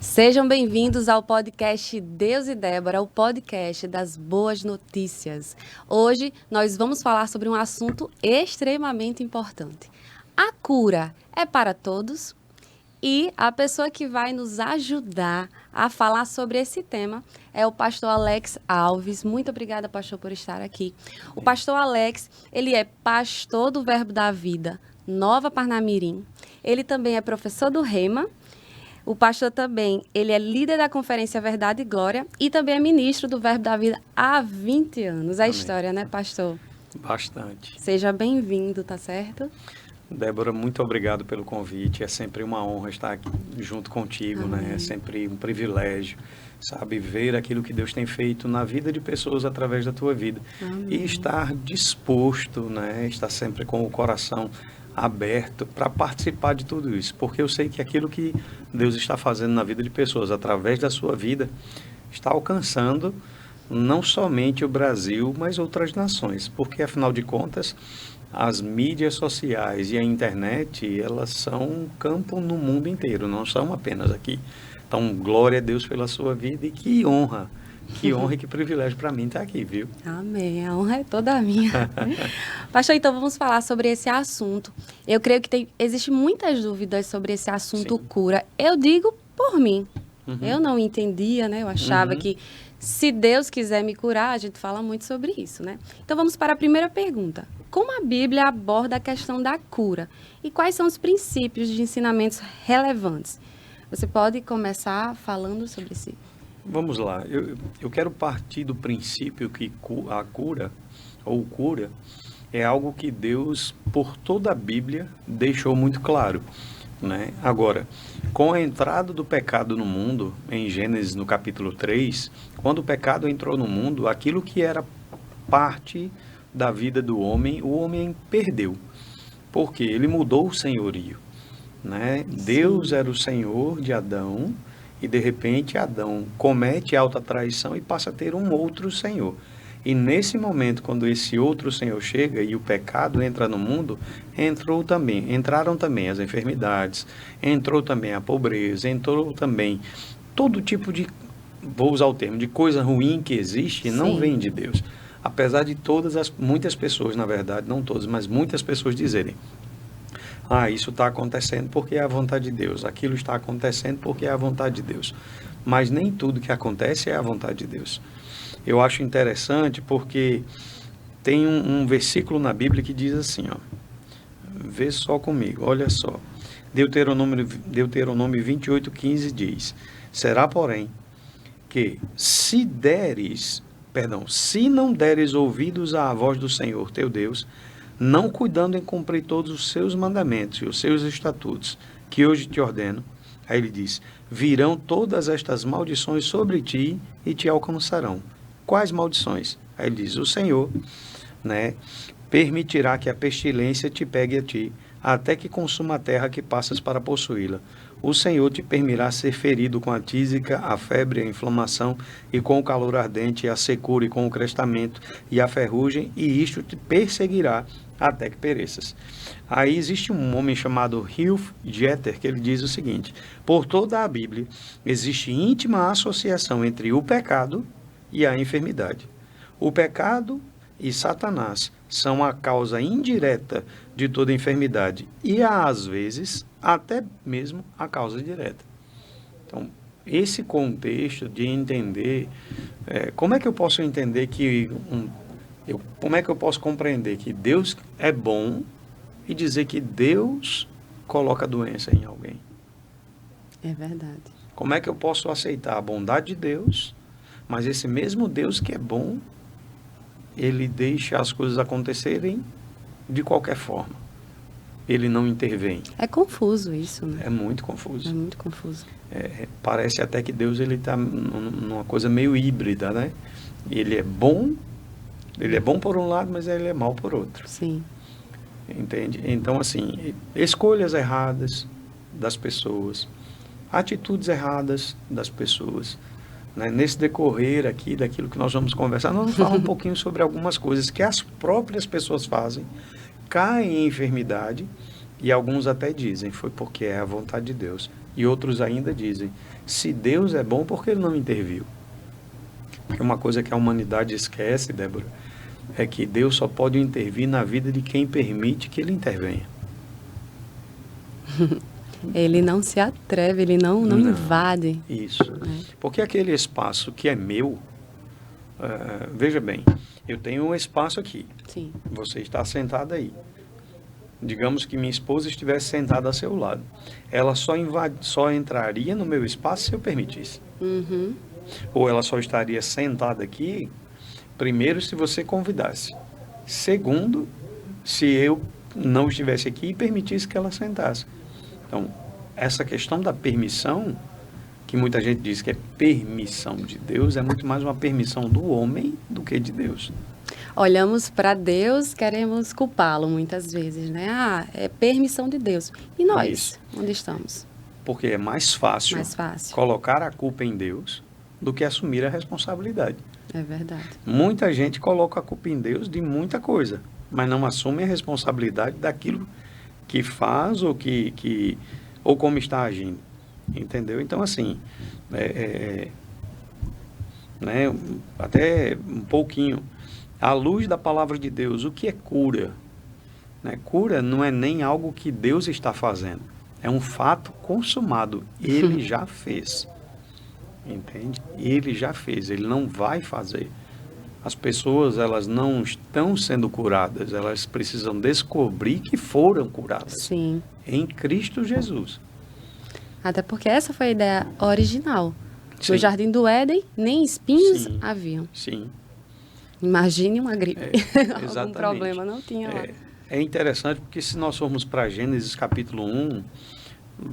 Sejam bem-vindos ao podcast Deus e Débora, o podcast das boas notícias. Hoje nós vamos falar sobre um assunto extremamente importante. A cura é para todos? E a pessoa que vai nos ajudar a falar sobre esse tema é o pastor Alex Alves. Muito obrigada, pastor, por estar aqui. O pastor Alex, ele é pastor do Verbo da Vida, Nova Parnamirim. Ele também é professor do Rema. O pastor também, ele é líder da Conferência Verdade e Glória e também é ministro do Verbo da Vida há 20 anos. É a história, né, pastor? Bastante. Seja bem-vindo, tá certo? Débora, muito obrigado pelo convite. É sempre uma honra estar aqui junto contigo, né? É sempre um privilégio, sabe, ver aquilo que Deus tem feito na vida de pessoas através da tua vida. Amém. E estar disposto, né? Estar sempre com o coração aberto para participar de tudo isso, porque eu sei que aquilo que Deus está fazendo na vida de pessoas através da sua vida está alcançando não somente o Brasil, mas outras nações, porque afinal de contas as mídias sociais e a internet, elas são um campo no mundo inteiro, não são apenas aqui. Então, glória a Deus pela sua vida e que honra e que privilégio para mim estar aqui, viu? Amém, a honra é toda minha. Pastor, então vamos falar sobre esse assunto. Eu creio que existe muitas dúvidas sobre esse assunto. Sim. Cura. Eu digo por mim. Eu não entendia, né? Eu achava que se Deus quiser me curar, a gente fala muito sobre isso, né? Então vamos para a primeira pergunta. Como a Bíblia aborda a questão da cura? E quais são os princípios de ensinamentos relevantes? Você pode começar falando sobre si. Vamos lá, eu quero partir do princípio que a cura, ou cura, é algo que Deus, por toda a Bíblia, deixou muito claro, né? Agora, com a entrada do pecado no mundo, em Gênesis no capítulo 3, quando o pecado entrou no mundo, aquilo que era parte da vida do homem, o homem perdeu, porque ele mudou o senhorio, né? Deus era o Senhor de Adão, e de repente Adão comete alta traição e passa a ter um outro senhor. E nesse momento, quando esse outro senhor chega e o pecado entra no mundo, entraram também as enfermidades, entrou também a pobreza, entrou também todo tipo de, vou usar o termo, de coisa ruim que existe, não vem de Deus. Apesar de muitas pessoas, na verdade, não todas, mas muitas pessoas dizerem: isso está acontecendo porque é a vontade de Deus. Aquilo está acontecendo porque é a vontade de Deus. Mas nem tudo que acontece é a vontade de Deus. Eu acho interessante porque tem um versículo na Bíblia que diz assim, ó. Vê só comigo, olha só. Deuteronômio 28:15 diz: será, porém, que se não deres ouvidos à voz do Senhor teu Deus, não cuidando em cumprir todos os seus mandamentos e os seus estatutos, que hoje te ordeno, aí ele diz: virão todas estas maldições sobre ti e te alcançarão. Quais maldições? Aí ele diz: o Senhor, né, permitirá que a pestilência te pegue a ti, até que consuma a terra que passas para possuí-la. O Senhor te permitirá ser ferido com a tísica, a febre, a inflamação, e com o calor ardente, a secura, e com o crestamento, e a ferrugem, e isto te perseguirá até que pereças. Aí existe um homem chamado Hugh Jeter, que ele diz o seguinte: por toda a Bíblia, existe íntima associação entre o pecado e a enfermidade. O pecado e Satanás são a causa indireta de toda enfermidade e, às vezes, até mesmo a causa direta. Então, esse contexto de entender, como é que eu posso entender como é que eu posso compreender que Deus é bom e dizer que Deus coloca doença em alguém? É verdade. Como é que eu posso aceitar a bondade de Deus, mas esse mesmo Deus que é bom, ele deixa as coisas acontecerem de qualquer forma? Ele não intervém. É confuso isso, né? É muito confuso. É muito confuso. Parece até que Deus está numa coisa meio híbrida, né? Ele é bom por um lado, mas ele é mau por outro. Sim. Entende? Então, assim, escolhas erradas das pessoas, atitudes erradas das pessoas, né? Nesse decorrer aqui daquilo que nós vamos conversar, nós vamos falar um pouquinho sobre algumas coisas que as próprias pessoas fazem, caem em enfermidade, e alguns até dizem: foi porque é a vontade de Deus. E outros ainda dizem, se Deus é bom, por que ele não interviu? Porque uma coisa que a humanidade esquece, Débora, é que Deus só pode intervir na vida de quem permite que ele intervenha. Ele não se atreve, ele não invade. Isso. Porque aquele espaço que é meu, veja bem, eu tenho um espaço aqui. Sim. Você está sentada aí. Digamos que minha esposa estivesse sentada ao seu lado. Ela só entraria no meu espaço se eu permitisse. Uhum. Ou ela só estaria sentada aqui, primeiro, se você convidasse. Segundo, se eu não estivesse aqui e permitisse que ela sentasse. Então, essa questão da permissão, que muita gente diz que é permissão de Deus, é muito mais uma permissão do homem do que de Deus. Olhamos para Deus, queremos culpá-lo muitas vezes, né? Ah, é permissão de Deus. E nós, Isso. onde estamos? Porque é mais fácil colocar a culpa em Deus do que assumir a responsabilidade. É verdade. Muita gente coloca a culpa em Deus de muita coisa, mas não assume a responsabilidade daquilo que faz ou como está agindo. Entendeu? Então, assim, né, até um pouquinho, à luz da palavra de Deus, o que é cura? Né? Cura não é nem algo que Deus está fazendo, é um fato consumado. Ele já fez. Entende? Ele já fez, ele não vai fazer. As pessoas, elas não estão sendo curadas, elas precisam descobrir que foram curadas. Sim. Em Cristo Jesus. Até porque essa foi a ideia original. Sim. No Jardim do Éden, nem espinhos Sim. haviam. Sim. Imagine uma gripe. Exatamente. Algum problema não tinha lá. É interessante porque se nós formos para Gênesis capítulo 1,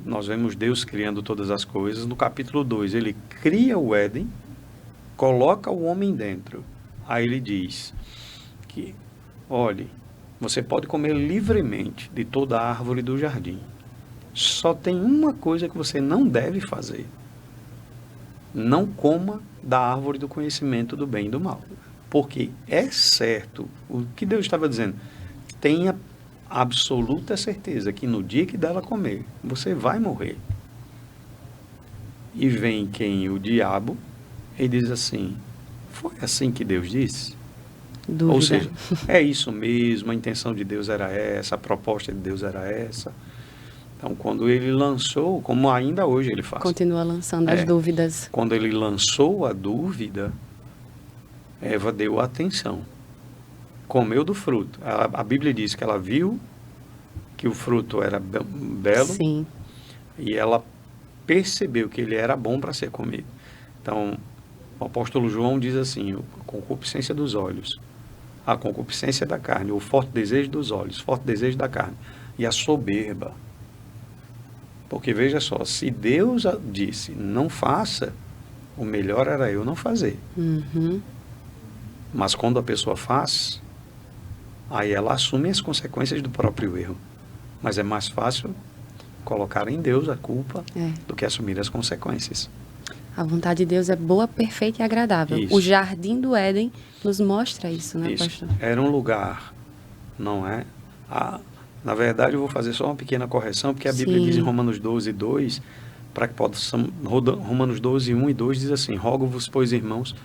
nós vemos Deus criando todas as coisas. No capítulo 2, ele cria o Éden, coloca o homem dentro. Aí ele diz que, olhe, você pode comer livremente de toda a árvore do jardim. Só tem uma coisa que você não deve fazer. Não coma da árvore do conhecimento do bem e do mal. Porque é certo, o que Deus estava dizendo, tenha absoluta certeza que no dia que dela comer, você vai morrer. E vem quem? O diabo, e diz assim, foi assim que Deus disse? Dúvida. Ou seja, é isso mesmo, a intenção de Deus era essa, a proposta de Deus era essa. Então, quando ele lançou, como ainda hoje ele faz. Continua lançando as dúvidas. Quando ele lançou a dúvida, Eva deu atenção. Comeu do fruto. A Bíblia diz que ela viu que o fruto era belo. Sim. E ela percebeu que ele era bom para ser comido. Então, o apóstolo João diz assim, a concupiscência dos olhos, a concupiscência da carne, o forte desejo dos olhos, forte desejo da carne, e a soberba. Porque veja só, se Deus disse, não faça, o melhor era eu não fazer. Uhum. Mas quando a pessoa faz, aí ela assume as consequências do próprio erro. Mas é mais fácil colocar em Deus a culpa do que assumir as consequências. A vontade de Deus é boa, perfeita e agradável. Isso. O Jardim do Éden nos mostra isso, né, pastor? Era um lugar, não é? Na verdade, eu vou fazer só uma pequena correção, porque a Bíblia diz em Romanos 12, 2, para que possam, Romanos 12, 1 e 2 diz assim, rogo-vos, pois, irmãos,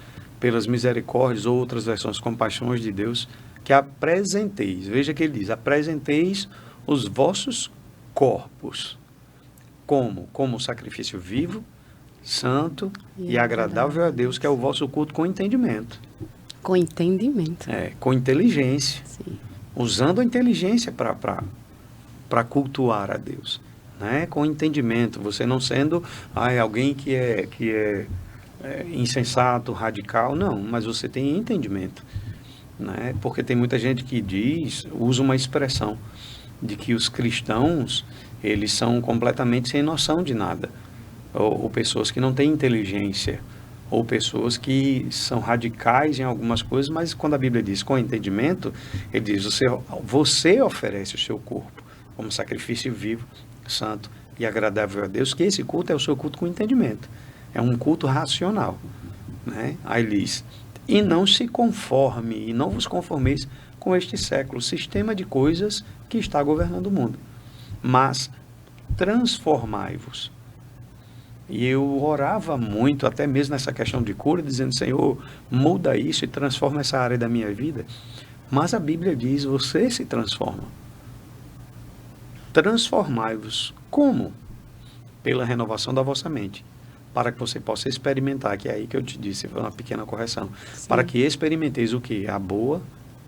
pelas misericórdias, ou outras versões, compaixões de Deus, que apresenteis, veja que ele diz, apresenteis os vossos corpos, como sacrifício vivo, santo e agradável a Deus, que é o vosso culto com entendimento. Com entendimento. Com inteligência. Sim. Usando a inteligência para cultuar a Deus. Né? Com entendimento. Você não sendo alguém que é insensato, radical. Não, mas você tem entendimento. Né? Porque tem muita gente que usa uma expressão de que os cristãos, eles são completamente sem noção de nada. Ou pessoas que não têm inteligência, ou pessoas que são radicais em algumas coisas, mas quando a Bíblia diz com entendimento, ele diz, você oferece o seu corpo como sacrifício vivo, santo e agradável a Deus, que esse culto é o seu culto com entendimento, é um culto racional. Né? Aí ele diz, e não se conforme, e não vos conformeis com este século, sistema de coisas que está governando o mundo, mas transformai-vos E eu orava muito, até mesmo nessa questão de cura, dizendo, Senhor, muda isso e transforma essa área da minha vida. Mas a Bíblia diz, você se transforma. Transformai-vos. Como? Pela renovação da vossa mente. Para que você possa experimentar, que é aí que eu te disse, foi uma pequena correção. Sim. Para que experimenteis o quê? A boa,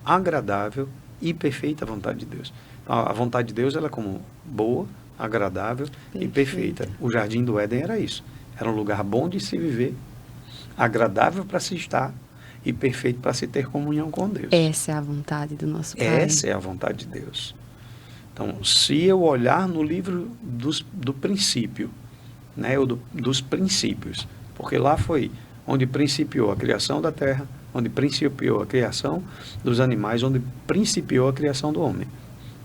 agradável e perfeita vontade de Deus. Então, a vontade de Deus ela é como boa, agradável e perfeita. O Jardim do Éden era isso. Era um lugar bom de se viver, agradável para se estar e perfeito para se ter comunhão com Deus. Essa é a vontade do nosso Pai. Essa é a vontade de Deus. Então, se eu olhar no livro do princípio, né, ou dos princípios, porque lá foi onde principiou a criação da terra, onde principiou a criação dos animais, onde principiou a criação do homem.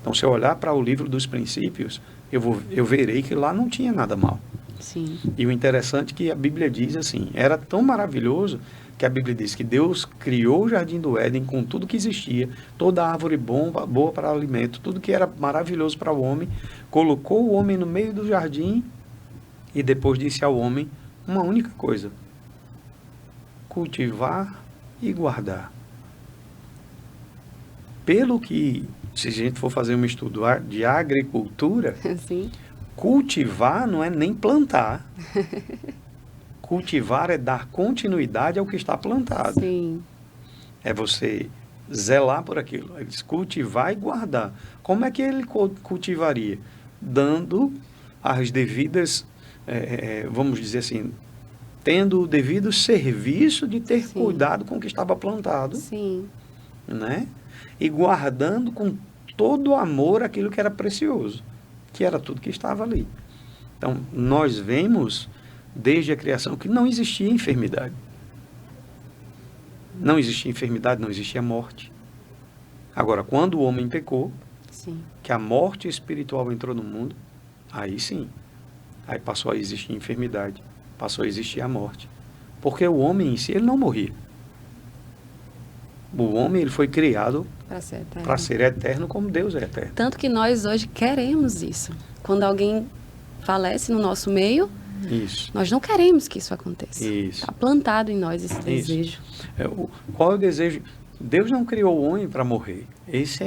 Então, se eu olhar para o livro dos princípios, eu verei que lá não tinha nada mal. Sim. E o interessante é que a Bíblia diz assim, era tão maravilhoso que a Bíblia diz que Deus criou o Jardim do Éden com tudo que existia, toda árvore boa para alimento, tudo que era maravilhoso para o homem, colocou o homem no meio do jardim e depois disse ao homem uma única coisa: cultivar e guardar. Pelo que, se a gente for fazer um estudo de agricultura, Sim. cultivar não é nem plantar. Cultivar é dar continuidade ao que está plantado. Sim. É você zelar por aquilo. Ele diz cultivar e guardar. Como é que ele cultivaria? Dando as devidas, vamos dizer assim, tendo o devido serviço de ter Sim. cuidado com o que estava plantado. Sim. Né? E guardando com todo o amor aquilo que era precioso, que era tudo que estava ali. Então, nós vemos desde a criação que não existia enfermidade. Não existia enfermidade, não existia morte. Agora, quando o homem pecou, Sim. que a morte espiritual entrou no mundo, aí sim, aí passou a existir enfermidade, passou a existir a morte. Porque o homem em si, ele não morria. O homem, ele foi criado para ser eterno como Deus é eterno. Tanto que nós hoje queremos isso. Quando alguém falece no nosso meio, isso. Nós não queremos que isso aconteça. Isso. Está plantado em nós esse desejo. Qual é o desejo? Deus não criou o homem para morrer. Isso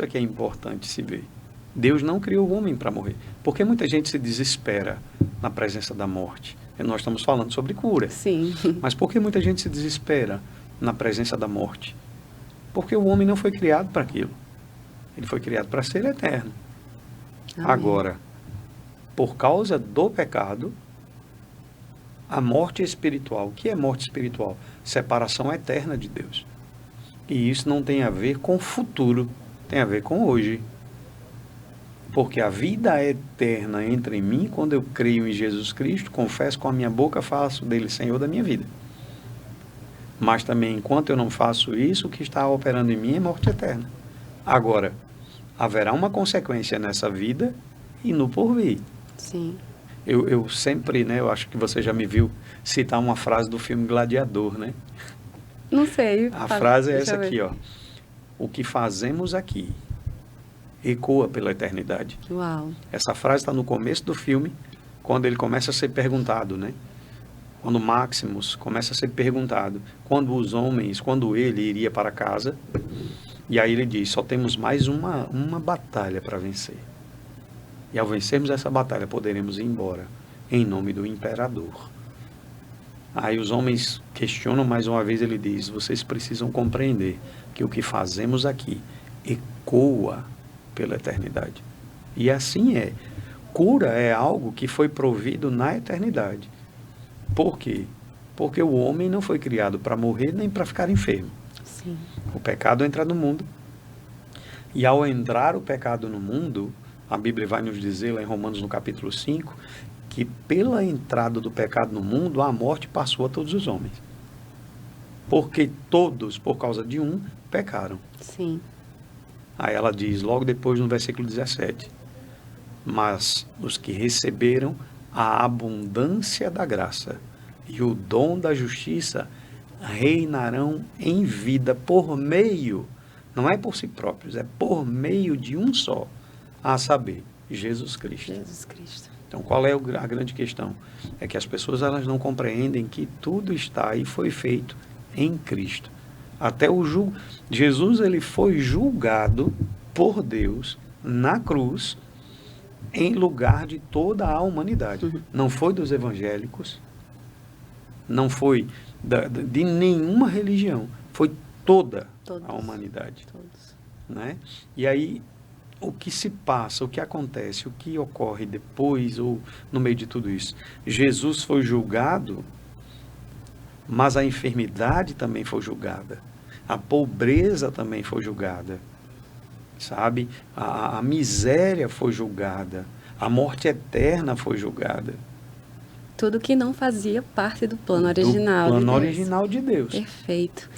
é que é importante se ver. Deus não criou o homem para morrer. Porque muita gente se desespera na presença da morte. E nós estamos falando sobre cura. Sim. Mas por que muita gente se desespera na presença da morte? Porque o homem não foi criado para aquilo. Ele foi criado para ser eterno. Amém. Agora, por causa do pecado, a morte espiritual. O que é morte espiritual? Separação eterna de Deus. E isso não tem a ver com o futuro, tem a ver com hoje. Porque a vida eterna entra em mim quando eu creio em Jesus Cristo, confesso com a minha boca, faço dele Senhor da minha vida. Mas também, enquanto eu não faço isso, o que está operando em mim é morte eterna. Agora, haverá uma consequência nessa vida e no porvir. Sim. Eu sempre, né, eu acho que você já me viu citar uma frase do filme Gladiador, né? Não sei. A frase é essa aqui, ó. O que fazemos aqui ecoa pela eternidade. Uau. Essa frase está no começo do filme, quando ele começa a ser perguntado, né? Quando Maximus começa a ser perguntado, quando ele iria para casa, e aí ele diz, só temos mais uma batalha para vencer. E ao vencermos essa batalha, poderemos ir embora, em nome do imperador. Aí os homens questionam mais uma vez, ele diz, vocês precisam compreender que o que fazemos aqui ecoa pela eternidade. E assim é. Cura é algo que foi provido na eternidade. Por quê? Porque o homem não foi criado para morrer nem para ficar enfermo. Sim. O pecado entra no mundo. E ao entrar o pecado no mundo, a Bíblia vai nos dizer lá em Romanos no capítulo 5, que pela entrada do pecado no mundo, a morte passou a todos os homens. Porque todos, por causa de um, pecaram. Sim. Aí ela diz, logo depois no versículo 17, mas os que receberam a abundância da graça e o dom da justiça reinarão em vida por meio, não é por si próprios, é por meio de um só, a saber, Jesus Cristo. Jesus Cristo. Então, qual é a grande questão? É que as pessoas elas não compreendem que tudo está e foi feito em Cristo. Até Jesus ele foi julgado por Deus na cruz em lugar de toda a humanidade. Não foi dos evangélicos, não foi de nenhuma religião, foi toda a humanidade. Todos. Né? E aí, o que se passa, o que acontece, o que ocorre depois ou no meio de tudo isso? Jesus foi julgado, mas a enfermidade também foi julgada. A pobreza também foi julgada. Sabe? A miséria foi julgada. A morte eterna foi julgada. Tudo que não fazia parte do plano original. Do plano original de Deus. Perfeito.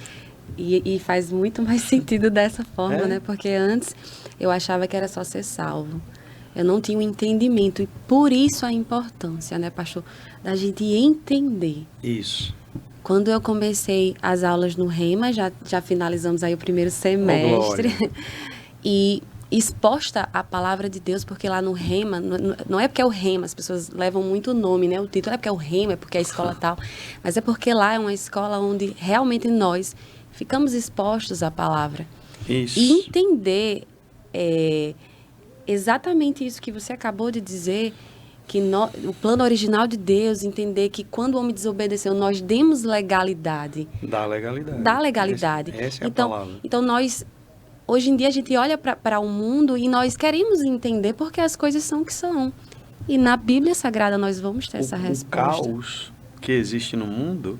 E faz muito mais sentido dessa forma, né? Porque antes eu achava que era só ser salvo. Eu não tinha o entendimento. E por isso a importância, né, pastor? Da gente entender. Isso. Quando eu comecei as aulas no Rema, já finalizamos aí o primeiro semestre. E exposta à palavra de Deus, porque lá no Rema, não é porque é o Rema, as pessoas levam muito o nome, né? O título é porque é o Rema, é porque é a escola tal. Mas é porque lá é uma escola onde realmente nós ficamos expostos à palavra. Isso. E entender exatamente isso que você acabou de dizer, que o plano original de Deus, entender que quando o homem desobedeceu, nós demos legalidade. Dá legalidade. Dá legalidade. Essa é a palavra. Então, nós, hoje em dia, a gente olha para o mundo e nós queremos entender porque as coisas são o que são. E na Bíblia Sagrada nós vamos ter essa resposta. O caos que existe no mundo,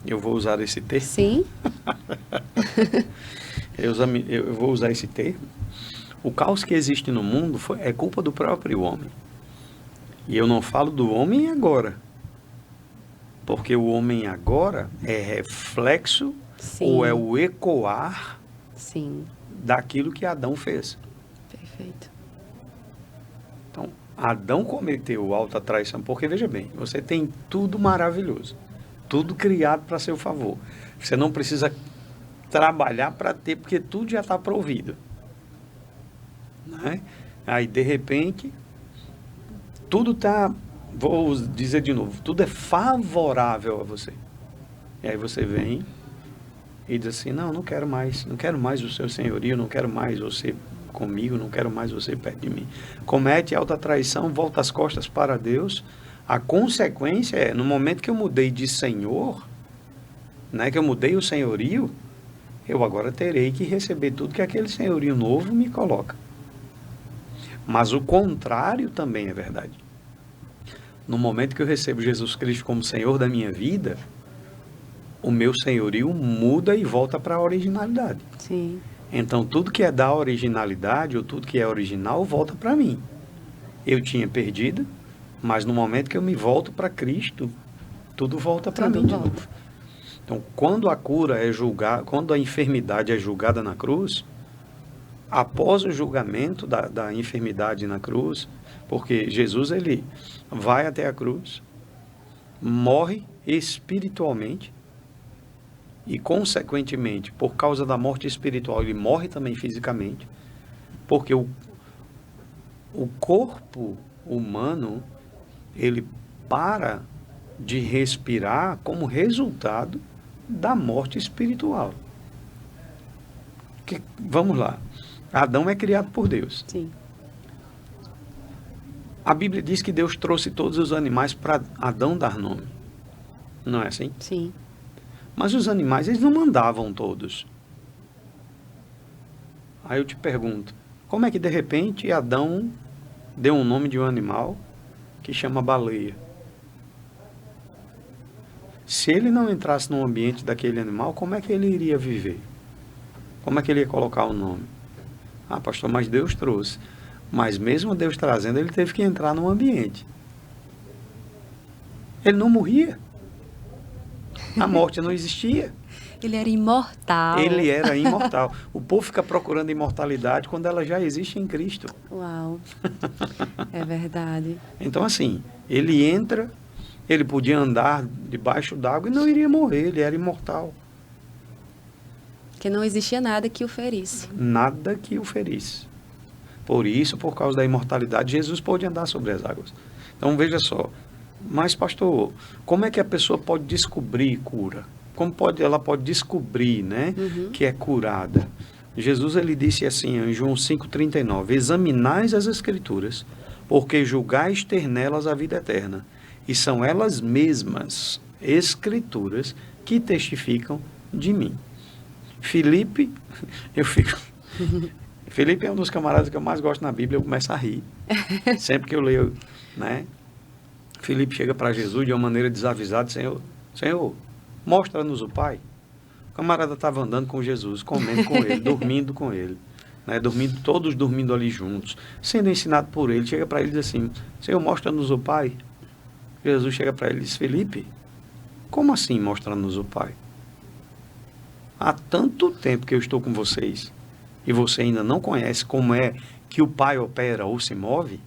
eu vou usar esse termo. Sim. Eu vou usar esse termo. O caos que existe no mundo é culpa do próprio homem. E eu não falo do homem agora. Porque o homem agora é reflexo ou é o ecoar daquilo que Adão fez. Perfeito. Então, Adão cometeu alta traição, porque veja bem, você tem tudo maravilhoso, tudo criado para seu favor. Você não precisa trabalhar para ter, porque tudo já está provido. Né? Aí, de repente, tudo está, vou dizer de novo, tudo é favorável a você. E aí você vem e diz assim, não quero mais o seu senhorio, não quero mais você comigo, não quero mais você perto de mim. Comete alta traição, volta as costas para Deus. A consequência é, no momento que eu mudei de senhor, né, que eu mudei o senhorio, eu agora terei que receber tudo que aquele senhorio novo me coloca. Mas o contrário também é verdade. No momento que eu recebo Jesus Cristo como Senhor da minha vida, o meu senhorio muda e volta para a originalidade. Sim. Então, tudo que é da originalidade, ou tudo que é original, volta para mim. Eu tinha perdido, mas no momento que eu me volto para Cristo, tudo volta para mim de novo. Então, quando a cura é julgada, quando a enfermidade é julgada na cruz, após o julgamento da enfermidade na cruz, porque Jesus ele vai até a cruz, morre espiritualmente e, consequentemente, por causa da morte espiritual, ele morre também fisicamente, porque o corpo humano, ele para de respirar como resultado da morte espiritual. Vamos lá. Adão é criado por Deus. Sim. A Bíblia diz que Deus trouxe todos os animais para Adão dar nome. Não é assim? Sim. Mas os animais, eles não mandavam todos. Aí eu te pergunto, como é que de repente Adão deu um nome de um animal que chama baleia? Se ele não entrasse no ambiente daquele animal, como é que ele iria viver? Como é que ele ia colocar o nome? Ah, pastor, mas Deus trouxe. Mas mesmo Deus trazendo, ele teve que entrar no ambiente. Ele não morria. A morte não existia. Ele era imortal. Ele era imortal. O povo fica procurando imortalidade quando ela já existe em Cristo. Uau. É verdade. Então, assim, ele entra, ele podia andar debaixo d'água e não iria morrer, ele era imortal. Porque não existia nada que o ferisse. Nada que o ferisse. Por isso, por causa da imortalidade, Jesus pôde andar sobre as águas. Então, veja só. Mas, pastor, como é que a pessoa pode descobrir cura? Ela pode descobrir, né, que é curada? Jesus, ele disse assim, em João 5,39, examinais as Escrituras, porque julgais ter nelas a vida eterna. E são elas mesmas, Escrituras, que testificam de mim. Felipe, Felipe é um dos camaradas que eu mais gosto na Bíblia, eu começo a rir. Sempre que eu leio, né? Felipe chega para Jesus de uma maneira desavisada, Senhor, mostra-nos o Pai. O camarada estava andando com Jesus, comendo com ele, dormindo com ele, né? Todos dormindo ali juntos, sendo ensinado por ele. Chega para ele e diz assim, Senhor, mostra-nos o Pai. Jesus chega para ele e diz, Felipe, como assim mostra-nos o Pai? Há tanto tempo que eu estou com vocês e você ainda não conhece como é que o Pai opera ou se move?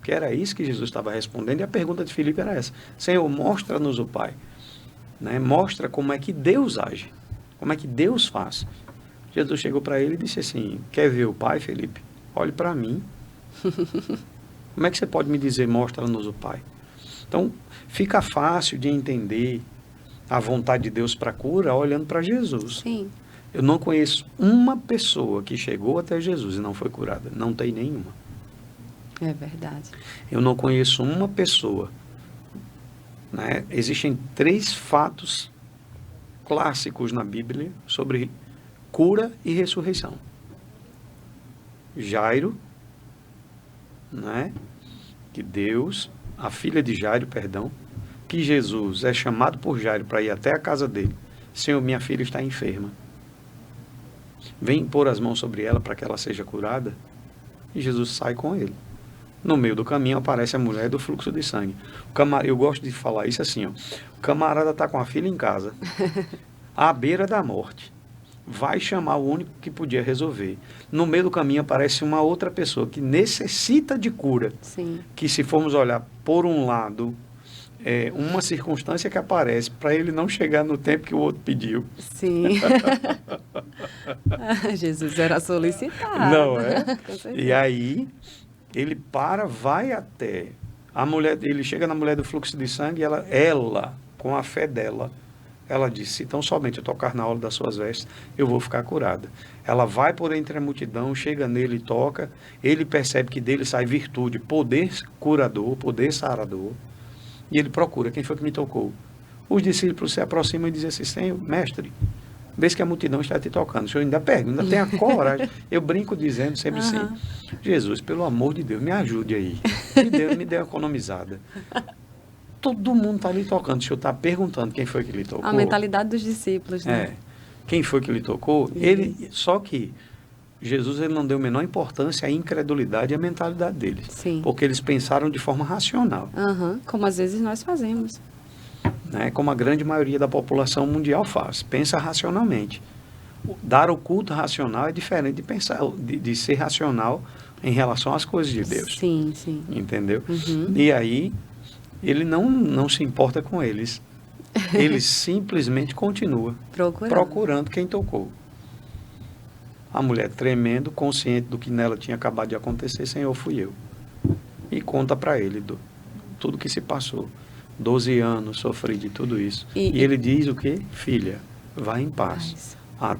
Que era isso que Jesus estava respondendo, e a pergunta de Filipe era essa. Senhor, mostra-nos o Pai. Né? Mostra como é que Deus age, como é que Deus faz. Jesus chegou para ele e disse assim, quer ver o Pai, Filipe? Olhe para mim. Como é que você pode me dizer, mostra-nos o Pai? Então, fica fácil de entender a vontade de Deus para a cura olhando para Jesus. Sim. Eu não conheço uma pessoa que chegou até Jesus e não foi curada. Não tem nenhuma. É verdade. Eu não conheço uma pessoa, né? Existem 3 fatos clássicos na Bíblia sobre cura e ressurreição. Jairo, né? Que Deus, a filha de Jairo, perdão, que Jesus é chamado por Jairo para ir até a casa dele. Senhor, minha filha está enferma. Vem pôr as mãos sobre ela para que ela seja curada. E Jesus sai com ele. No meio do caminho aparece a mulher do fluxo de sangue. Eu gosto de falar isso assim, ó. O camarada está com a filha em casa, à beira da morte. Vai chamar o único que podia resolver. No meio do caminho aparece uma outra pessoa que necessita de cura. Sim. Que se formos olhar por um lado, é uma circunstância que aparece para ele não chegar no tempo que o outro pediu. Sim. Jesus era solicitado. Não é? E aí ele vai até a mulher, ele chega na mulher do fluxo de sangue e ela, com a fé dela, ela disse, se tão somente eu tocar na orla das suas vestes, eu vou ficar curada. Ela vai por entre a multidão, chega nele e toca, ele percebe que dele sai virtude, poder curador, poder sarador, e ele procura, quem foi que me tocou? Os discípulos se aproximam e dizem assim, Senhor, mestre, vês que a multidão está te tocando, o senhor ainda pergunta, ainda tem a coragem. Eu brinco dizendo sempre assim, Jesus, pelo amor de Deus, me ajude aí. Me dê uma economizada. Todo mundo está lhe tocando, o senhor está perguntando quem foi que lhe tocou. A mentalidade dos discípulos, né? É. Quem foi que lhe tocou? Só que Jesus ele não deu a menor importância à incredulidade e à mentalidade deles. Sim. Porque eles pensaram de forma racional. Como às vezes nós fazemos. Né, como a grande maioria da população mundial faz, pensa racionalmente. Dar o culto racional é diferente de pensar, de ser racional em relação às coisas de Deus. Sim, sim. Entendeu? E aí, ele não se importa com eles. Ele simplesmente continua procurando quem tocou. A mulher tremendo, consciente do que nela tinha acabado de acontecer, Senhor, fui eu. E conta para ele tudo que se passou. 12 anos sofri de tudo isso. E ele diz o quê? Filha, vá em paz. A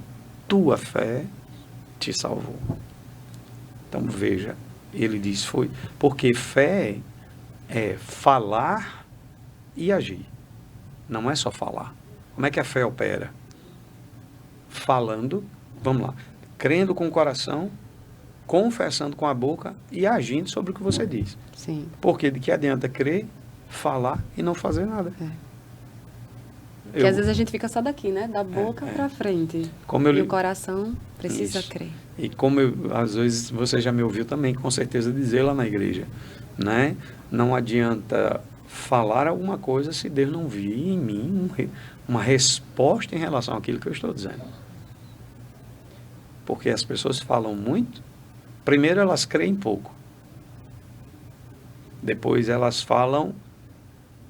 tua fé te salvou. Então veja, ele diz foi. Porque fé é falar e agir. Não é só falar. Como é que a fé opera? Falando, vamos lá, crendo com o coração, confessando com a boca e agindo sobre o que você diz. Sim. Porque de que adianta crer, falar e não fazer nada. Porque às vezes a gente fica só daqui, né? Da boca para frente. E o coração precisa crer. E como às vezes você já me ouviu também, com certeza, dizer lá na igreja, né? Não adianta falar alguma coisa se Deus não vir em mim uma resposta em relação àquilo que eu estou dizendo. Porque as pessoas falam muito, primeiro elas creem pouco. Depois elas falam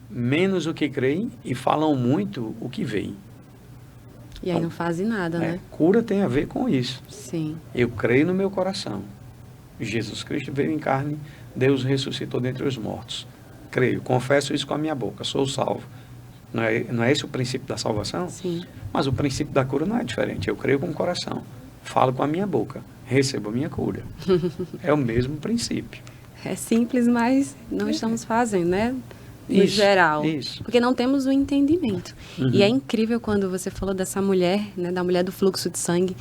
menos o que creem e falam muito o que veem. E aí não fazem nada, né? Cura tem a ver com isso. Sim. Eu creio no meu coração. Jesus Cristo veio em carne, Deus ressuscitou dentre os mortos. Creio, confesso isso com a minha boca, sou salvo. Não é esse o princípio da salvação? Sim. Mas o princípio da cura não é diferente. Eu creio com o coração, falo com a minha boca, recebo a minha cura. É o mesmo princípio. É simples, mas não estamos fazendo, né? No Isso, geral. isso. Porque não temos o entendimento. Uhum. E é incrível quando você falou dessa mulher, né? Da mulher do fluxo de sangue.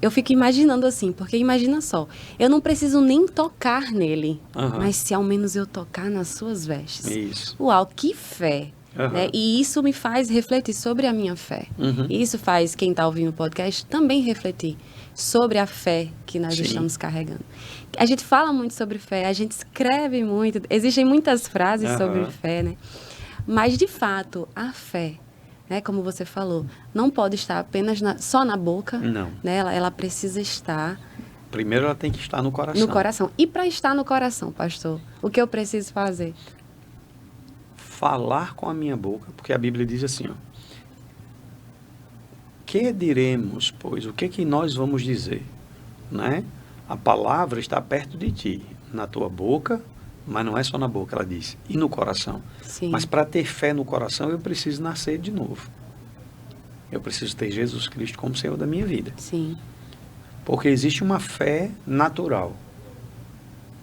Eu fico imaginando assim, porque imagina só, eu não preciso nem tocar nele, Aham. mas se ao menos eu tocar nas suas vestes. Isso. Uau, que fé! Aham. Né? E isso me faz refletir sobre a minha fé. Uhum. E isso faz quem está ouvindo o podcast também refletir sobre a fé que nós Sim. estamos carregando. A gente fala muito sobre fé, a gente escreve muito, existem muitas frases Aham. sobre fé, né? Mas, de fato, a fé, né, como você falou, não pode estar apenas só na boca. Não. Né? Ela precisa estar Primeiro ela tem que estar no coração. no coração. E para estar no coração, pastor, o que eu preciso fazer? Falar com a minha boca, porque a Bíblia diz assim, ó, que diremos, pois, o que nós vamos dizer, né? A palavra está perto de ti, na tua boca, mas não é só na boca, ela diz, e no coração. Sim. Mas para ter fé no coração, eu preciso nascer de novo. Eu preciso ter Jesus Cristo como Senhor da minha vida. Sim. Porque existe uma fé natural.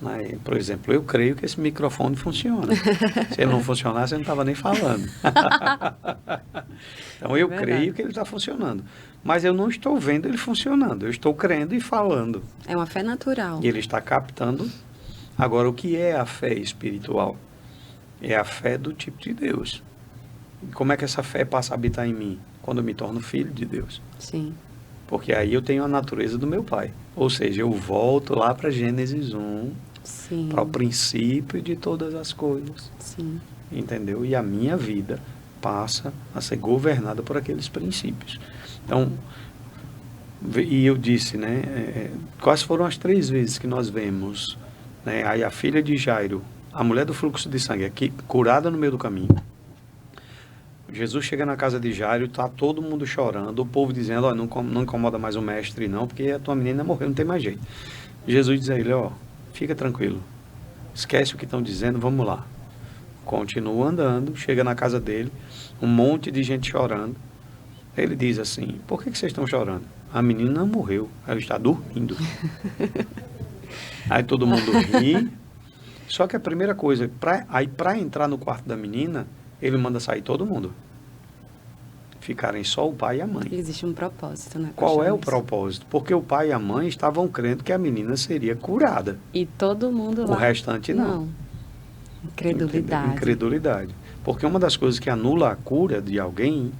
Né? Por exemplo, eu creio que esse microfone funciona. Se ele não funcionasse, eu não estava nem falando. Então, eu Verdade. creio que ele está funcionando. Mas eu não estou vendo ele funcionando. Eu estou crendo e falando. É uma fé natural. E ele está captando. Agora, o que é a fé espiritual? É a fé do tipo de Deus. E como é que essa fé passa a habitar em mim? Quando eu me torno filho de Deus. Sim. Porque aí eu tenho a natureza do meu pai. Ou seja, eu volto lá para Gênesis 1, Sim. para o princípio de todas as coisas. Sim. Entendeu? E a minha vida passa a ser governada por aqueles princípios. Então, e eu disse, né? Quais foram as 3 vezes que nós vemos, né, aí a filha de Jairo, a mulher do fluxo de sangue, aqui curada no meio do caminho. Jesus chega na casa de Jairo, está todo mundo chorando, o povo dizendo, ó, não incomoda mais o mestre não, porque a tua menina morreu, não tem mais jeito. Jesus diz a ele, ó, fica tranquilo, esquece o que estão dizendo, vamos lá. Continua andando, chega na casa dele, um monte de gente chorando. Ele diz assim, por que vocês estão chorando? A menina não morreu, ela está dormindo. Aí todo mundo ri, só que a primeira coisa, para entrar no quarto da menina, ele manda sair todo mundo. Ficarem só o pai e a mãe. Existe um propósito, né? Qual é o pastor? propósito? Porque o pai e a mãe estavam crendo que a menina seria curada. E todo mundo lá. O restante não. Incredulidade. Incredulidade. Porque uma das coisas que anula a cura de alguém,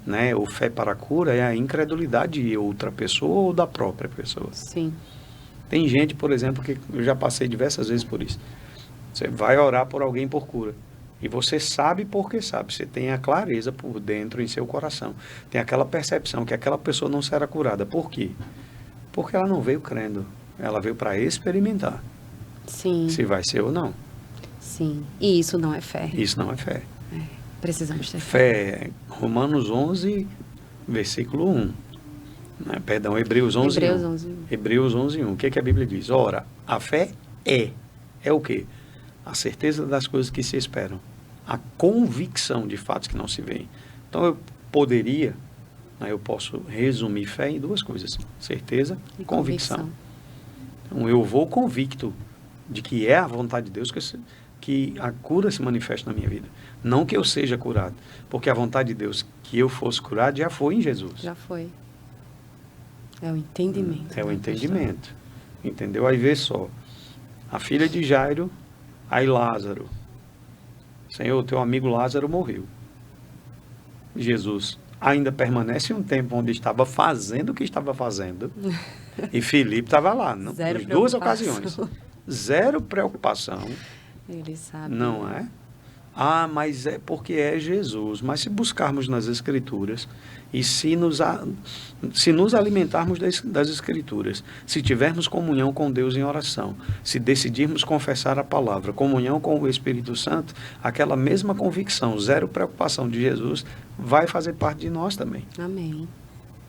né, ou fé para a cura, é a incredulidade de outra pessoa ou da própria pessoa. Sim. Tem gente, por exemplo, que eu já passei diversas vezes por isso. Você vai orar por alguém por cura. E você sabe porque sabe. Você tem a clareza por dentro em seu coração. Tem aquela percepção que aquela pessoa não será curada. Por quê? Porque ela não veio crendo. Ela veio para experimentar. Sim. Se vai ser ou não. Sim. E isso não é fé. Isso não é fé. Precisamos ter fé. Fé, Romanos 11, versículo 1. Né? Perdão, Hebreus 11, Hebreus 1. 11. Hebreus 11, 1. O que a Bíblia diz? Ora, a fé é o quê? A certeza das coisas que se esperam. A convicção de fatos que não se veem. Então, eu posso resumir fé em 2 coisas. Certeza e convicção. Então, eu vou convicto de que é a vontade de Deus que a cura se manifeste na minha vida. Não que eu seja curado. Porque a vontade de Deus que eu fosse curado já foi em Jesus. Já foi. É o entendimento. É o né, entendimento. Entendeu? Aí vê só. A filha de Jairo, aí Lázaro. Senhor, teu amigo Lázaro morreu. Jesus ainda permanece um tempo onde estava fazendo o que estava fazendo. E Filipe estava lá, nas 2 ocasiões. 0 preocupação. Ele sabe. Não é? Ah, mas é porque é Jesus. Mas se buscarmos nas Escrituras e se nos alimentarmos das Escrituras, se tivermos comunhão com Deus em oração, se decidirmos confessar a palavra, comunhão com o Espírito Santo, aquela mesma convicção, 0 preocupação de Jesus, vai fazer parte de nós também. Amém.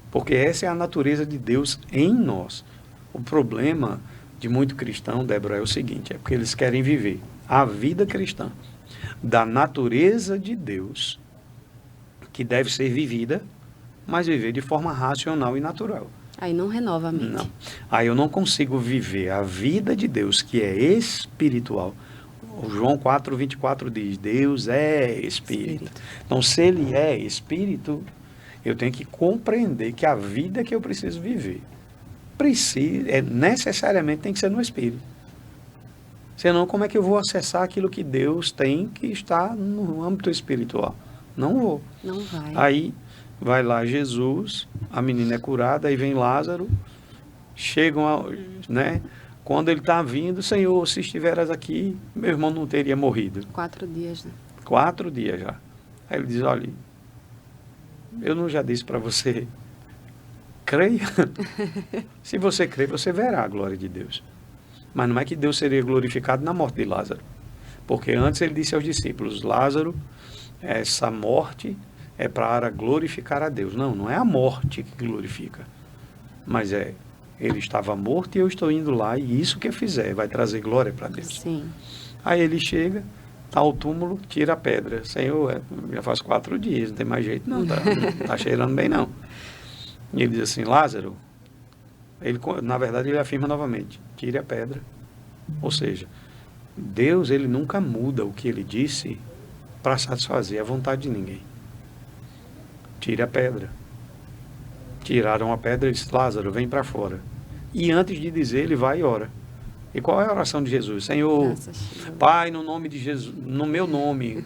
Porque essa é a natureza de Deus em nós. O problema de muito cristão, Débora, é o seguinte, é porque eles querem viver a vida cristã da natureza de Deus, que deve ser vivida, mas viver de forma racional e natural. Aí não renova a mente. Não. Aí eu não consigo viver a vida de Deus, que é espiritual. O João 4:24 diz, Deus é espírito. Então, se ele é espírito, eu tenho que compreender que a vida que eu preciso viver, necessariamente tem que ser no espírito. Senão, como é que eu vou acessar aquilo que Deus tem que está no âmbito espiritual? Não vou. Não vai. Aí, vai lá Jesus, a menina é curada, aí vem Lázaro, chegam, né? Quando ele está vindo, Senhor, se estiveras aqui, meu irmão não teria morrido. 4 dias, né? 4 dias já. Aí ele diz, olha, eu não já disse para você, creia. Se você crer, você verá a glória de Deus. Mas não é que Deus seria glorificado na morte de Lázaro. Porque antes ele disse aos discípulos, Lázaro, essa morte é para glorificar a Deus. Não, não é a morte que glorifica. Mas ele estava morto e eu estou indo lá e isso que eu fizer vai trazer glória para Deus. Sim. Aí ele chega, está ao túmulo, tira a pedra. Senhor, já faz 4 dias, não tem mais jeito não, tá cheirando bem não. E ele diz assim, Lázaro, na verdade ele afirma novamente, tire a pedra. Ou seja, Deus ele nunca muda o que ele disse para satisfazer a vontade de ninguém. Tire a pedra. Tiraram a pedra e disse, Lázaro, vem para fora. E antes de dizer, ele vai e ora. E qual é a oração de Jesus? Senhor, Pai, no nome de Jesus, no meu nome,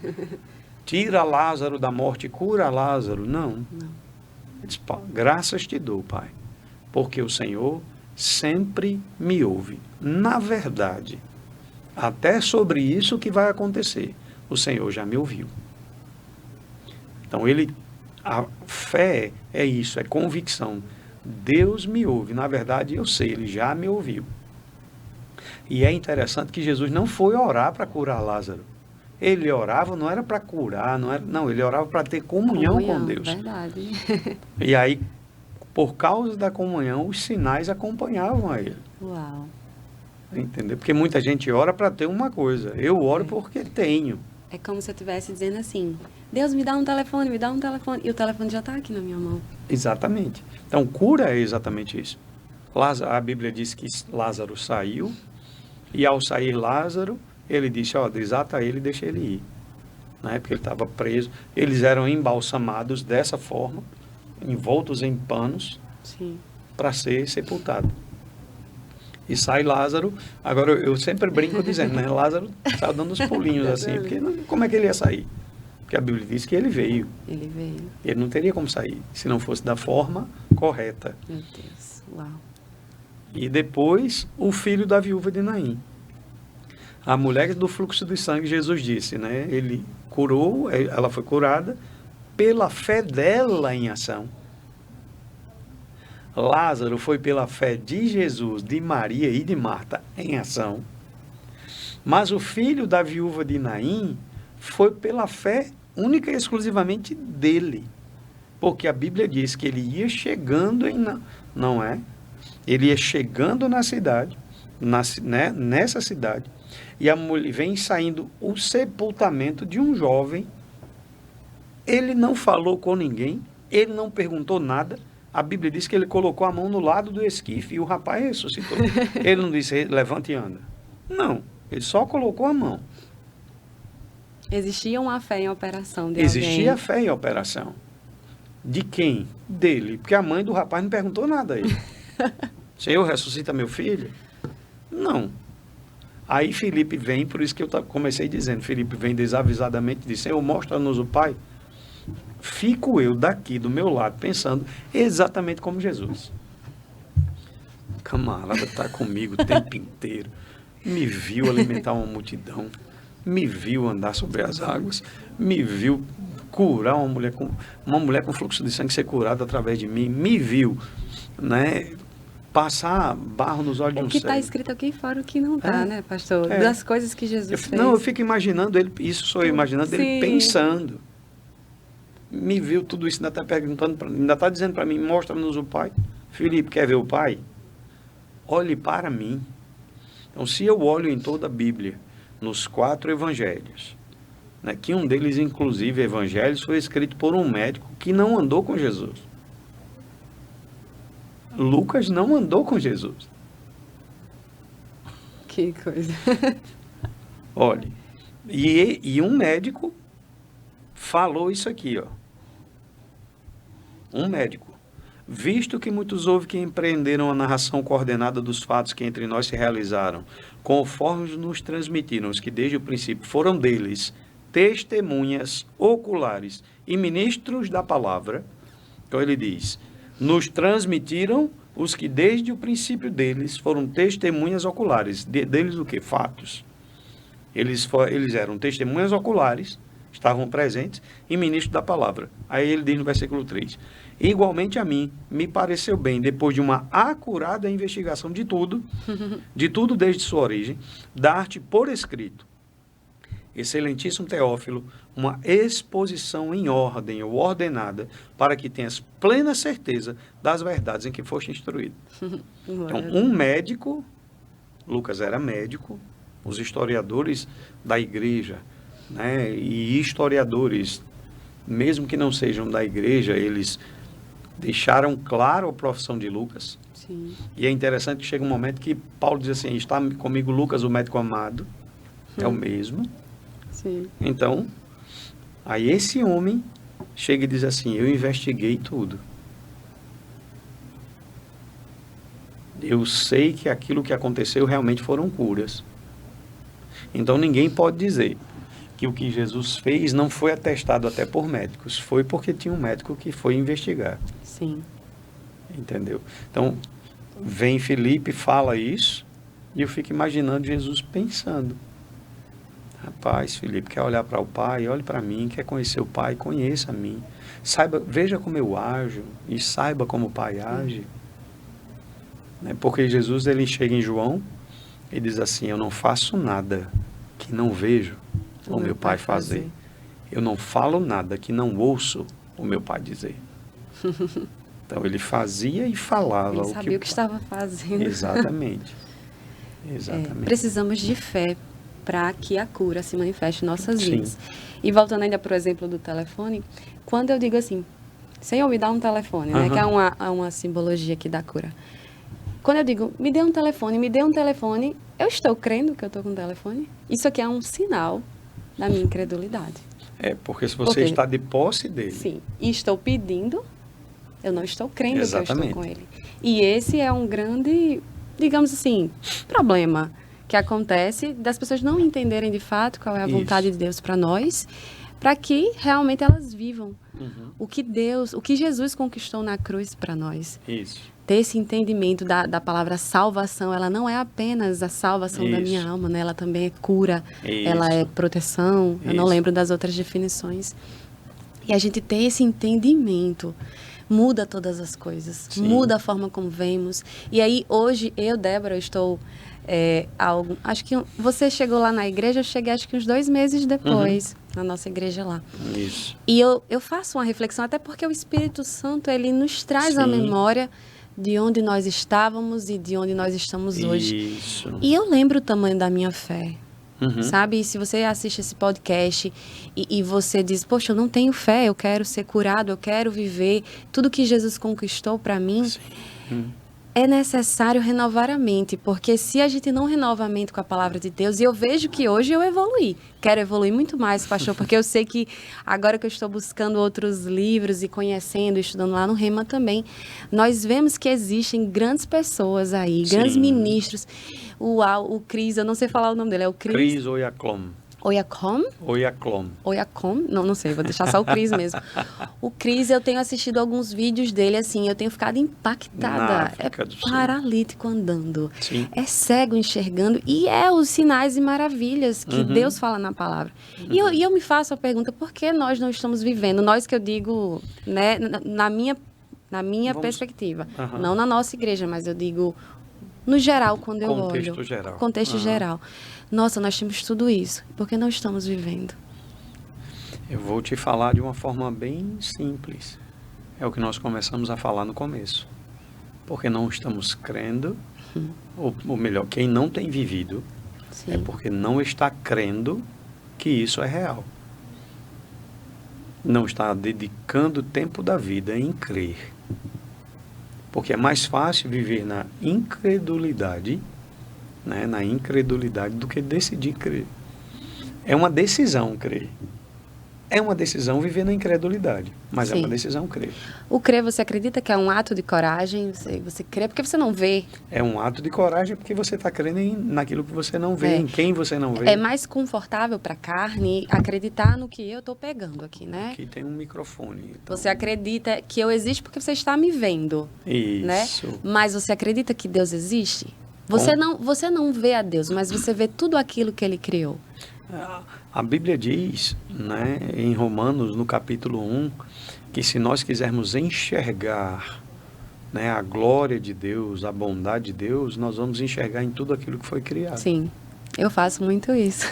tira Lázaro da morte, cura Lázaro. Não. Ele diz, graças te dou, Pai, porque o Senhor sempre me ouve. Na verdade, até sobre isso que vai acontecer, o Senhor já me ouviu. Então, a fé é isso, é convicção. Deus me ouve. Na verdade, eu sei, ele já me ouviu. E é interessante que Jesus não foi orar para curar Lázaro. Ele orava, não era para curar, não, ele orava para ter comunhão com Deus. Verdade. E aí, por causa da comunhão, os sinais acompanhavam a ele. Uau. Entendeu? Porque muita gente ora para ter uma coisa. Eu oro porque tenho. É como se eu estivesse dizendo assim, Deus me dá um telefone, e o telefone já está aqui na minha mão. Exatamente. Então, cura é exatamente isso. A Bíblia diz que Lázaro saiu, e ao sair Lázaro, ele disse, desata ele e deixa ele ir. Né? Porque ele estava preso. Eles eram embalsamados dessa forma, envoltos em panos, para ser sepultado. E sai Lázaro. Agora, eu sempre brinco dizendo, né? Lázaro está dando uns pulinhos assim, porque como é que ele ia sair? Porque a Bíblia diz que ele veio. Ele veio. Ele não teria como sair, se não fosse da forma correta. Meu Deus, uau. E depois, o filho da viúva de Naim. A mulher do fluxo de sangue, Jesus disse, né? Ele curou, ela foi curada pela fé dela em ação. Lázaro foi pela fé de Jesus, de Maria e de Marta em ação. Mas o filho da viúva de Naim foi pela fé única e exclusivamente dele. Porque a Bíblia diz que ele ia chegando não é? Ele ia chegando na cidade, nessa cidade, e a mulher vem saindo o sepultamento de um jovem. Ele não falou com ninguém, ele não perguntou nada. A Bíblia diz que ele colocou a mão no lado do esquife e o rapaz ressuscitou. Ele não disse, levante e anda. Não, ele só colocou a mão. Existia uma fé em operação de Existia alguém. fé em operação. De quem? Dele. Porque a mãe do rapaz não perguntou nada a ele. Senhor, ressuscita meu filho? Não. Aí Felipe vem, por isso que eu comecei dizendo, Felipe vem desavisadamente e diz, Senhor, mostra-nos o Pai. Fico eu daqui do meu lado pensando exatamente como Jesus. O camarada está comigo o tempo inteiro. Me viu alimentar uma multidão. Me viu andar sobre as águas. Me viu curar uma mulher com fluxo de sangue ser curada através de mim. Me viu, né, passar barro nos olhos de um cego. O que está escrito aqui fora, o que não está, né, pastor? Das coisas que Jesus fez. Não, eu fico imaginando ele, isso sou eu imaginando ele pensando. Me viu tudo isso, ainda está perguntando, ainda está dizendo para mim, mostra-nos o Pai. Felipe, quer ver o Pai? Olhe para mim. Então, se eu olho em toda a Bíblia, nos 4 evangelhos, né, que um deles, inclusive, evangelhos, foi escrito por um médico que não andou com Jesus. Lucas não andou com Jesus. Que coisa. Olhe, e um médico falou isso aqui, ó. Um médico. Visto que muitos houve que empreenderam a narração coordenada dos fatos que entre nós se realizaram, conforme nos transmitiram os que desde o princípio foram deles testemunhas oculares e ministros da palavra, então ele diz, nos transmitiram os que desde o princípio deles foram testemunhas oculares. Deles o quê? Fatos. Eles eram testemunhas oculares, estavam presentes, e ministros da palavra. Aí ele diz no versículo 3, igualmente a mim, me pareceu bem, depois de uma acurada investigação de tudo desde sua origem, dar-te por escrito, excelentíssimo Teófilo, uma exposição em ordem ou ordenada, para que tenhas plena certeza das verdades em que foste instruído. Então, um médico, Lucas era médico, os historiadores da igreja, né, e historiadores, mesmo que não sejam da igreja, eles deixaram claro a profissão de Lucas. Sim. E é interessante que chega um momento que Paulo diz assim, está comigo Lucas, o médico amado, é o mesmo. Sim. Então, aí esse homem chega e diz assim, eu investiguei tudo. Eu sei que aquilo que aconteceu realmente foram curas. Então ninguém pode dizer que o que Jesus fez não foi atestado até por médicos. Foi porque tinha um médico que foi investigar. Sim. Entendeu? Então, vem Felipe, fala isso, e eu fico imaginando Jesus pensando. Rapaz, Felipe, quer olhar para o Pai? Olhe para mim. Quer conhecer o Pai? Conheça a mim. Saiba, veja como eu ajo e saiba como o Pai age. Né? Porque Jesus, ele chega em João e diz assim, eu não faço nada que não vejo o meu Pai fazer. Eu não falo nada que não ouço o meu Pai dizer. Então, ele fazia e falava. Ele sabia o que estava fazendo. Exatamente. Exatamente. Precisamos de fé para que a cura se manifeste em nossas Sim. vidas. E voltando ainda para o exemplo do telefone, quando eu digo assim, Senhor, me dá um telefone, né, que é uma simbologia aqui da cura. Quando eu digo, me dê um telefone, eu estou crendo que eu estou com um telefone? Isso aqui é um sinal da minha incredulidade. Porque se você está de posse dele. Sim, e estou pedindo, eu não estou crendo Exatamente. que eu estou com ele. E esse é um grande, digamos assim, problema que acontece das pessoas não entenderem de fato qual é a vontade de Deus para nós, para que realmente elas vivam o que Jesus conquistou na cruz para nós. Isso. Ter esse entendimento da palavra salvação, ela não é apenas a salvação da minha alma, né? Ela também é cura, ela é proteção, eu não lembro das outras definições. E a gente ter esse entendimento muda todas as coisas, muda a forma como vemos. E aí hoje, eu, Débora, estou... acho que você chegou lá na igreja, eu cheguei acho que uns 2 meses depois, na nossa igreja lá. Isso. E eu faço uma reflexão, até porque o Espírito Santo, ele nos traz a memória de onde nós estávamos e de onde nós estamos hoje. Isso. E eu lembro o tamanho da minha fé, sabe? E se você assiste esse podcast e você diz, poxa, eu não tenho fé, eu quero ser curado, eu quero viver tudo que Jesus conquistou para mim, é necessário renovar a mente, porque se a gente não renova a mente com a palavra de Deus, e eu vejo que hoje eu evoluí, quero evoluir muito mais, pastor, porque eu sei que agora que eu estou buscando outros livros e conhecendo, estudando lá no Rema também, nós vemos que existem grandes pessoas aí, grandes ministros, o Cris, eu não sei falar o nome dele, é o Cris Oyakhilome. Oyakhilome? Não sei, vou deixar só o Cris mesmo. O Cris, eu tenho assistido alguns vídeos dele, assim, eu tenho ficado impactada. É paralítico andando, é cego enxergando, e é os sinais e maravilhas que Deus fala na palavra. E eu me faço a pergunta, por que nós não estamos vivendo? Nós que eu digo, né, na minha perspectiva, não na nossa igreja, mas eu digo no geral, quando eu olho. Contexto geral. Nossa, nós temos tudo isso. Por que não estamos vivendo? Eu vou te falar de uma forma bem simples. É o que nós começamos a falar no começo. Porque não estamos crendo Ou melhor, quem não tem vivido, Sim. é porque não está crendo que isso é real. Não está dedicando o tempo da vida em crer. Porque é mais fácil viver na incredulidade, né, na incredulidade, do que decidir crer. É uma decisão crer. É uma decisão viver na incredulidade, mas é Sim. uma decisão crer. O crer, você acredita que é um ato de coragem? Você crê porque você não vê. É um ato de coragem porque você está crendo naquilo que você não vê, É. em quem você não vê. É mais confortável para a carne acreditar no que eu estou pegando aqui, né? Aqui tem um microfone. Então... Você acredita que eu existo porque você está me vendo, né? Isso. Mas você acredita que Deus existe? Você não vê a Deus, mas você vê tudo aquilo que Ele criou. A Bíblia diz, né, em Romanos, no capítulo 1, que se nós quisermos enxergar, né, a glória de Deus, a bondade de Deus, nós vamos enxergar em tudo aquilo que foi criado. Sim, eu faço muito isso.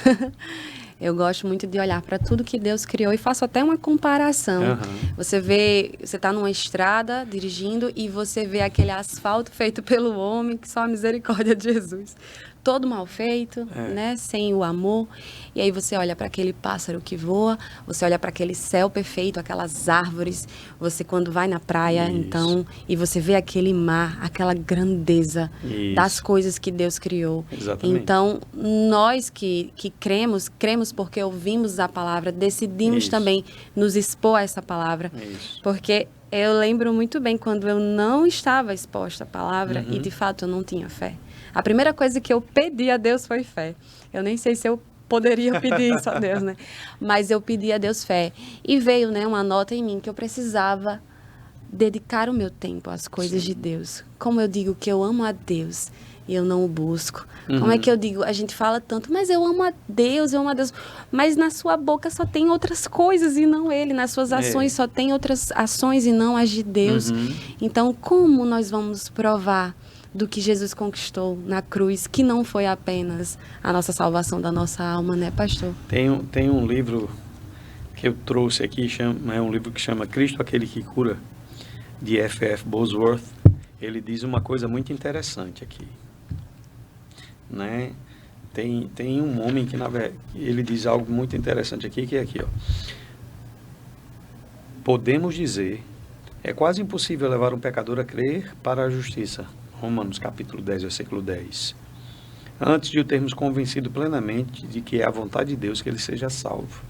Eu gosto muito de olhar para tudo que Deus criou e faço até uma comparação. Uhum. Você está numa estrada dirigindo e você vê aquele asfalto feito pelo homem, que só a misericórdia de Jesus. Todo mal feito, né? Sem o amor. E aí você olha para aquele pássaro que voa, você olha para aquele céu perfeito, aquelas árvores. Você quando vai na praia, Isso. então, e você vê aquele mar, aquela grandeza das coisas que Deus criou. Exatamente. Então, nós que cremos porque ouvimos a palavra, decidimos Isso. também nos expor a essa palavra. Isso. Porque eu lembro muito bem quando eu não estava exposta à palavra e, de fato, eu não tinha fé. A primeira coisa que eu pedi a Deus foi fé. Eu nem sei se eu poderia pedir isso a Deus, né? Mas eu pedi a Deus fé. E veio, né, uma nota em mim que eu precisava dedicar o meu tempo às coisas de Deus. Como eu digo que eu amo a Deus e eu não o busco. Como é que eu digo? A gente fala tanto, mas eu amo a Deus, eu amo a Deus. Mas na sua boca só tem outras coisas e não Ele. Nas suas ações só tem outras ações e não as de Deus. Então, como nós vamos provar do que Jesus conquistou na cruz, que não foi apenas a nossa salvação da nossa alma, né, pastor? Tem um livro que eu trouxe aqui, é um livro que chama Cristo, Aquele que Cura, de F.F. Bosworth. Ele diz uma coisa muito interessante aqui, né? Tem um homem que, na verdade, ele diz algo muito interessante aqui, que é aqui, ó. Podemos dizer, é quase impossível levar um pecador a crer para a justiça. Romanos capítulo 10, versículo 10. Antes de o termos convencido plenamente de que é a vontade de Deus que ele seja salvo.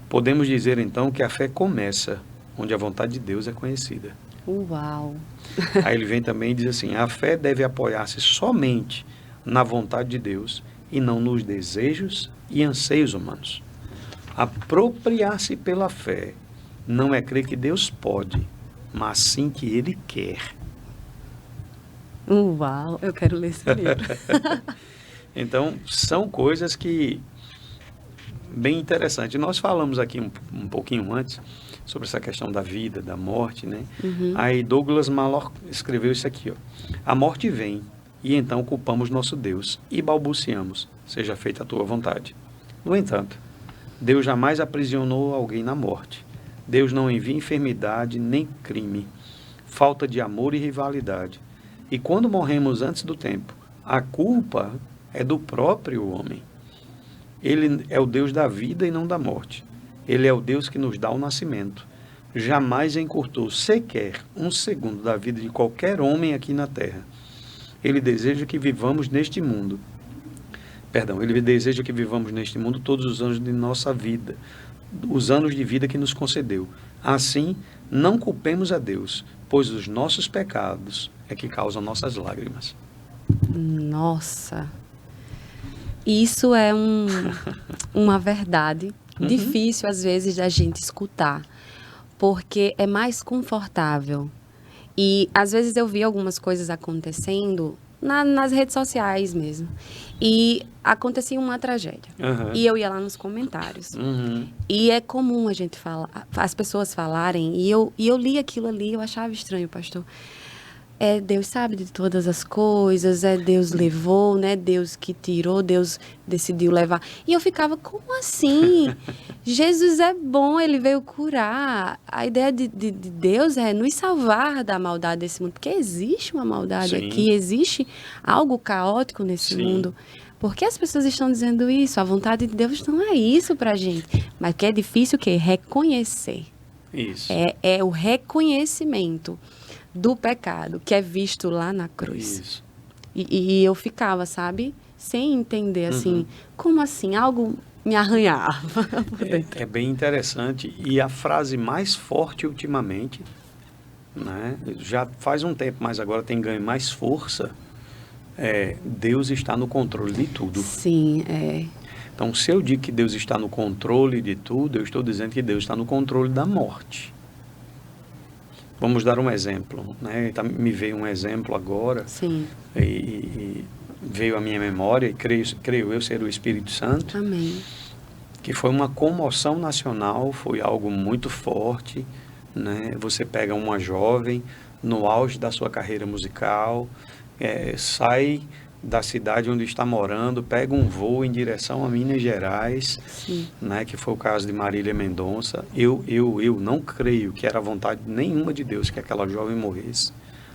Podemos dizer então que a fé começa onde a vontade de Deus é conhecida. Uau! Aí ele vem também e diz assim, a fé deve apoiar-se somente na vontade de Deus e não nos desejos e anseios humanos. Apropriar-se pela fé não é crer que Deus pode, mas sim que Ele quer. Uau! Eu quero ler esse livro. Então, são coisas que bem interessantes. Nós falamos aqui um pouquinho antes sobre essa questão da vida, da morte, né? Aí Douglas Malloy escreveu isso aqui, ó. A morte vem e então culpamos nosso Deus e balbuciamos, seja feita a tua vontade. No entanto, Deus jamais aprisionou alguém na morte. Deus não envia enfermidade nem crime, falta de amor e rivalidade. E quando morremos antes do tempo, a culpa é do próprio homem. Ele é o Deus da vida e não da morte. Ele é o Deus que nos dá o nascimento. Jamais encurtou sequer um segundo da vida de qualquer homem aqui na terra. Ele deseja que vivamos neste mundo. Ele deseja que vivamos neste mundo todos os anos de nossa vida, os anos de vida que nos concedeu. Assim, não culpemos a Deus, pois os nossos pecados é que causam nossas lágrimas. Nossa! Isso é uma verdade difícil, às vezes, da gente escutar, porque é mais confortável. E, às vezes, eu vi algumas coisas acontecendo nas redes sociais mesmo. E acontecia uma tragédia. E eu ia lá nos comentários. E é comum a gente falar, as pessoas falarem, e eu li aquilo ali, eu achava estranho, pastor. Deus sabe de todas as coisas, Deus levou, né? Deus que tirou, Deus decidiu levar. E eu ficava, como assim? Jesus é bom, ele veio curar. A ideia de Deus é nos salvar da maldade desse mundo, porque existe uma maldade Sim. aqui, existe algo caótico nesse Sim. mundo. Por que as pessoas estão dizendo isso? A vontade de Deus não é isso pra gente. Mas que é difícil o quê? Reconhecer. Isso. É o reconhecimento do pecado, que é visto lá na cruz. Isso. E eu ficava, sabe? Sem entender, assim, como assim? Algo me arranhava por dentro. É bem interessante. E a frase mais forte ultimamente, né? Já faz um tempo, mas agora tem ganho mais força, Deus está no controle de tudo. Sim, Então, se eu digo que Deus está no controle de tudo, eu estou dizendo que Deus está no controle da morte. Vamos dar um exemplo, né? Me veio um exemplo agora. Sim. E veio à minha memória, e creio eu ser o Espírito Santo. Amém. Que foi uma comoção nacional, foi algo muito forte, né? Você pega uma jovem no auge da sua carreira musical, sai da cidade onde está morando, pega um voo em direção a Minas Gerais, né, que foi o caso de Marília Mendonça. Eu não creio que era vontade nenhuma de Deus que aquela jovem morresse.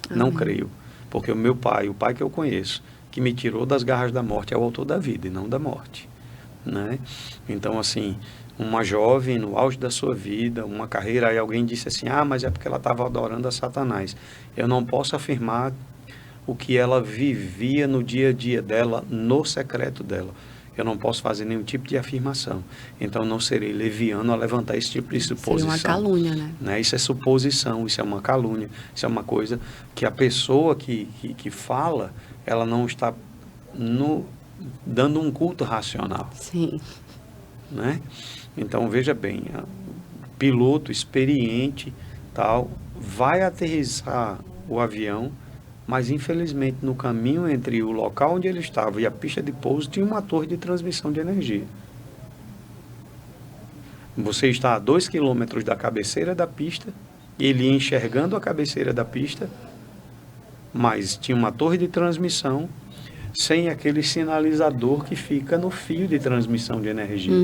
Não Amém. creio. Porque o meu pai, o pai que eu conheço, que me tirou das garras da morte, é o autor da vida e não da morte. Né? Então, assim, uma jovem no auge da sua vida, uma carreira, aí alguém disse assim, mas é porque ela estava adorando a Satanás. Eu não posso afirmar o que ela vivia no dia a dia dela, no secreto dela. Eu não posso fazer nenhum tipo de afirmação. Então, não serei leviano a levantar esse tipo de suposição. Seria uma calúnia, né? Isso é suposição, isso é uma calúnia, isso é uma coisa que a pessoa que fala, ela não está dando um culto racional. Sim. Né? Então, veja bem, piloto experiente, tal, vai aterrissar o avião, mas infelizmente no caminho entre o local onde ele estava e a pista de pouso tinha uma torre de transmissão de energia. Você está a 2 quilômetros da cabeceira da pista, ele ia enxergando a cabeceira da pista, mas tinha uma torre de transmissão sem aquele sinalizador que fica no fio de transmissão de energia.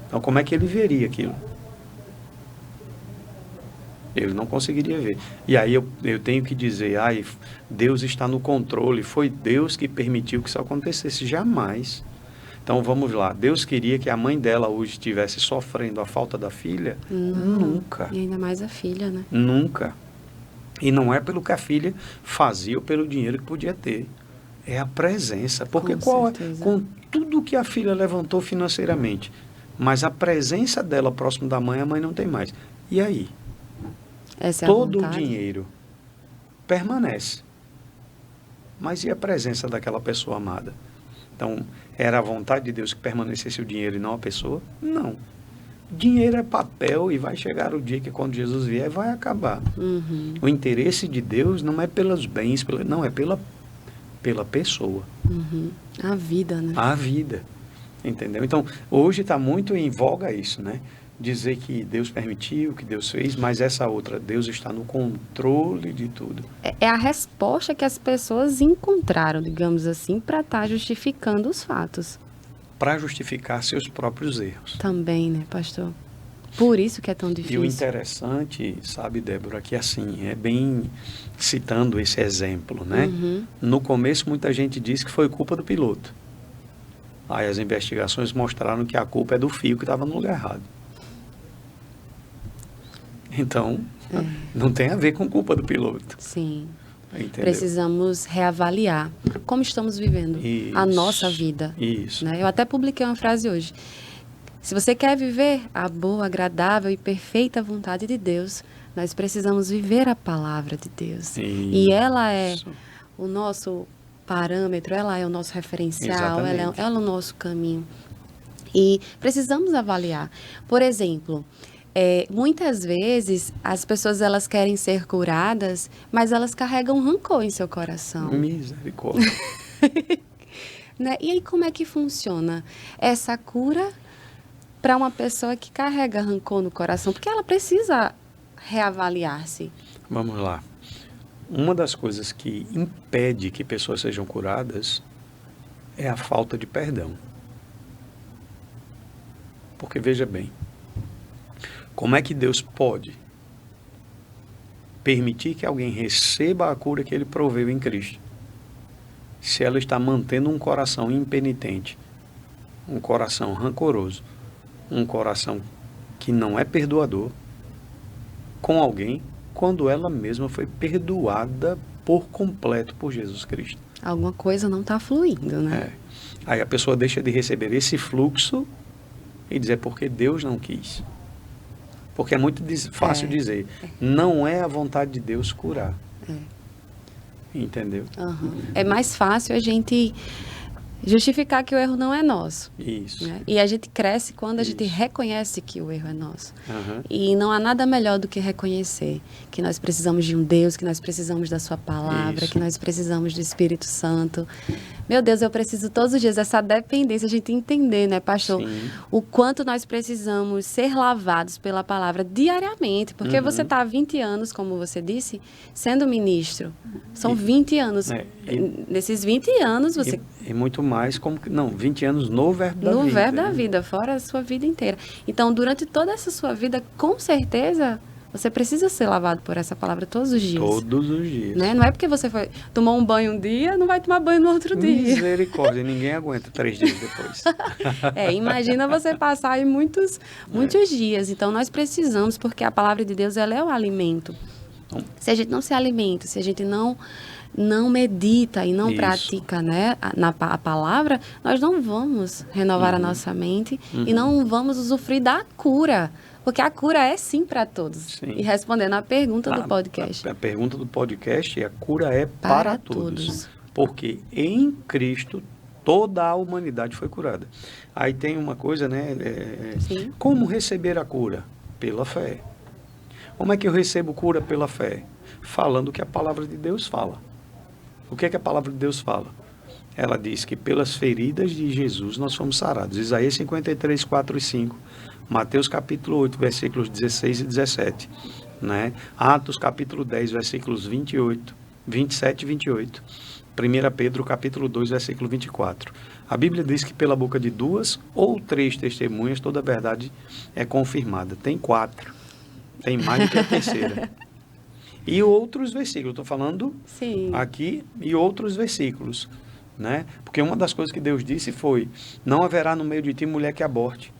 Então, como é que ele veria aquilo? Ele não conseguiria ver. E aí eu tenho que dizer, Deus está no controle, foi Deus que permitiu que isso acontecesse. Jamais. Então, vamos lá. Deus queria que a mãe dela hoje estivesse sofrendo a falta da filha? Nunca. E ainda mais a filha, né? Nunca. E não é pelo que a filha fazia ou pelo dinheiro que podia ter. É a presença. Porque com tudo que a filha levantou financeiramente, mas a presença dela próximo da mãe, a mãe não tem mais. E aí? Essa é todo a o dinheiro permanece. Mas e a presença daquela pessoa amada? Então, era a vontade de Deus que permanecesse o dinheiro e não a pessoa? Não. Dinheiro é papel e vai chegar o dia que quando Jesus vier vai acabar. O interesse de Deus não é pelos bens, não, é pela pessoa. A vida, né? A vida. Entendeu? Então, hoje está muito em voga isso, né? Dizer que Deus permitiu, que Deus fez, mas essa outra, Deus está no controle de tudo. É a resposta que as pessoas encontraram, digamos assim, para estar justificando os fatos. Para justificar seus próprios erros. Também, né, pastor? Por isso que é tão difícil. E o interessante, sabe, Débora, que assim, é bem citando esse exemplo, né? No começo, muita gente disse que foi culpa do piloto. Aí as investigações mostraram que a culpa é do fio que estava no lugar errado. Então, não tem a ver com culpa do piloto. Sim. Entendeu? Precisamos reavaliar como estamos vivendo a nossa vida. Isso. Né? Eu até publiquei uma frase hoje. Se você quer viver a boa, agradável e perfeita vontade de Deus, nós precisamos viver a palavra de Deus. E ela é o nosso parâmetro, ela é o nosso referencial, ela é o nosso caminho. E precisamos avaliar. Por exemplo, muitas vezes as pessoas elas querem ser curadas, mas elas carregam rancor em seu coração. Misericórdia. Né? E aí como é que funciona essa cura para uma pessoa que carrega rancor no coração? Porque ela precisa reavaliar-se. Vamos lá. uma das coisas que impede que pessoas sejam curadas é a falta de perdão. Porque veja bem, como é que Deus pode permitir que alguém receba a cura que ele proveu em Cristo, se ela está mantendo um coração impenitente, um coração rancoroso, um coração que não é perdoador com alguém, quando ela mesma foi perdoada por completo por Jesus Cristo? Alguma coisa não está fluindo, né? Aí a pessoa deixa de receber esse fluxo e dizer porque Deus não quis. Porque é muito fácil dizer, não é a vontade de Deus curar. Entendeu? É mais fácil a gente justificar que o erro não é nosso. Isso. Né? E a gente cresce quando a gente reconhece que o erro é nosso. Uhum. E não há nada melhor do que reconhecer que nós precisamos de um Deus, que nós precisamos da sua palavra, que nós precisamos do Espírito Santo. Meu Deus, eu preciso todos os dias dessa dependência, a gente entender, né, pastor? Sim. O quanto nós precisamos ser lavados pela palavra diariamente. Porque você está há 20 anos, como você disse, sendo ministro. São 20 anos. Nesses 20 anos, você... E muito mais, 20 anos no verbo da vida. No verbo da vida, fora a sua vida inteira. Então, durante toda essa sua vida, com certeza, você precisa ser lavado por essa palavra todos os dias. Todos os dias. Né? Não é porque você tomou um banho um dia, não vai tomar banho no outro dia. Misericórdia, ninguém aguenta 3 dias depois. Imagina você passar aí muitos dias. Então, nós precisamos, porque a palavra de Deus, ela é o alimento. Se a gente não se alimenta, se a gente não medita e não pratica, né, a palavra, nós não vamos renovar a nossa mente e não vamos usufruir da cura. Porque a cura é sim para todos. Sim. E respondendo à pergunta do podcast. A pergunta do podcast é: a cura é para todos. Porque em Cristo toda a humanidade foi curada. Aí tem uma coisa, né? Como receber a cura? Pela fé. Como é que eu recebo cura pela fé? Falando o que a palavra de Deus fala. O que é que a palavra de Deus fala? Ela diz que pelas feridas de Jesus nós fomos sarados. Isaías 53, 4 e 5. Mateus capítulo 8, versículos 16 e 17. Né? Atos capítulo 10, versículos 27 e 28. 1 Pedro capítulo 2, versículo 24. A Bíblia diz que pela boca de 2 ou 3 testemunhas toda a verdade é confirmada. Tem 4. Tem mais do que a terceira. E outros versículos, estou falando aqui, e outros versículos, né? Porque uma das coisas que Deus disse foi: não haverá no meio de ti mulher que aborte,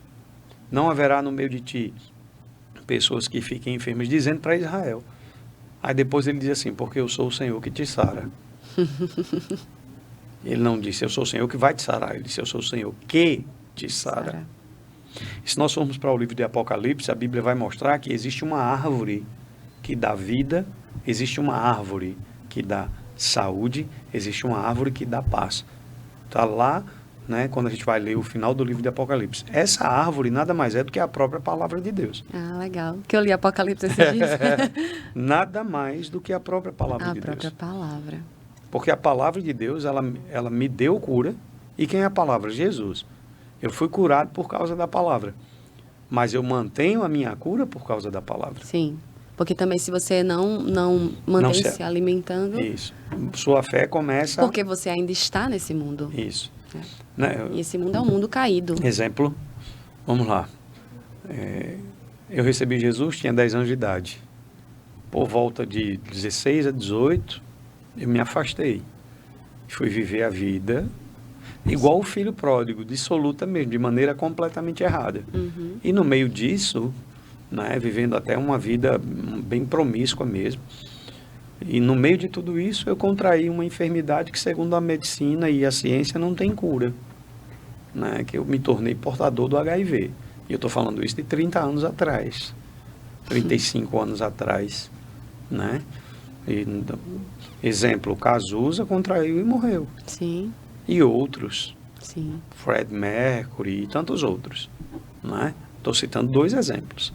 não haverá no meio de ti pessoas que fiquem enfermas, dizendo para Israel. Aí depois ele diz assim: porque eu sou o Senhor que te sara. Ele não disse eu sou o Senhor que vai te sarar, ele disse eu sou o Senhor que te sara. E se nós formos para o livro de Apocalipse, a Bíblia vai mostrar que existe uma árvore que dá vida, existe uma árvore que dá saúde, existe uma árvore que dá paz. Está lá, né, quando a gente vai ler o final do livro de Apocalipse. Essa árvore nada mais é do que a própria palavra de Deus. Ah, legal. Que eu li Apocalipse esses dias. Nada mais do que a própria palavra de Deus. A própria palavra. Porque a palavra de Deus, ela me deu cura. E quem é a palavra? Jesus. Eu fui curado por causa da palavra. Mas eu mantenho a minha cura por causa da palavra. Sim. Porque também se você não mantém se alimentando... Isso. Sua fé começa... Porque você ainda está nesse mundo. Isso. Né? E esse mundo é um mundo caído. Exemplo, vamos lá. Eu recebi Jesus, tinha 10 anos de idade. Por volta de 16 a 18, eu me afastei. Fui viver a vida igual o filho pródigo, dissoluta mesmo, de maneira completamente errada. E no meio disso, né, vivendo até uma vida bem promíscua mesmo, e no meio de tudo isso eu contraí uma enfermidade que, segundo a medicina e a ciência, não tem cura, né, que eu me tornei portador do HIV. E eu estou falando isso de 30 anos atrás, 35 anos atrás, né? E, exemplo, Cazuza contraiu e morreu. Sim. E outros. Sim. Fred Mercury e tantos outros, né? Estou citando 2 exemplos.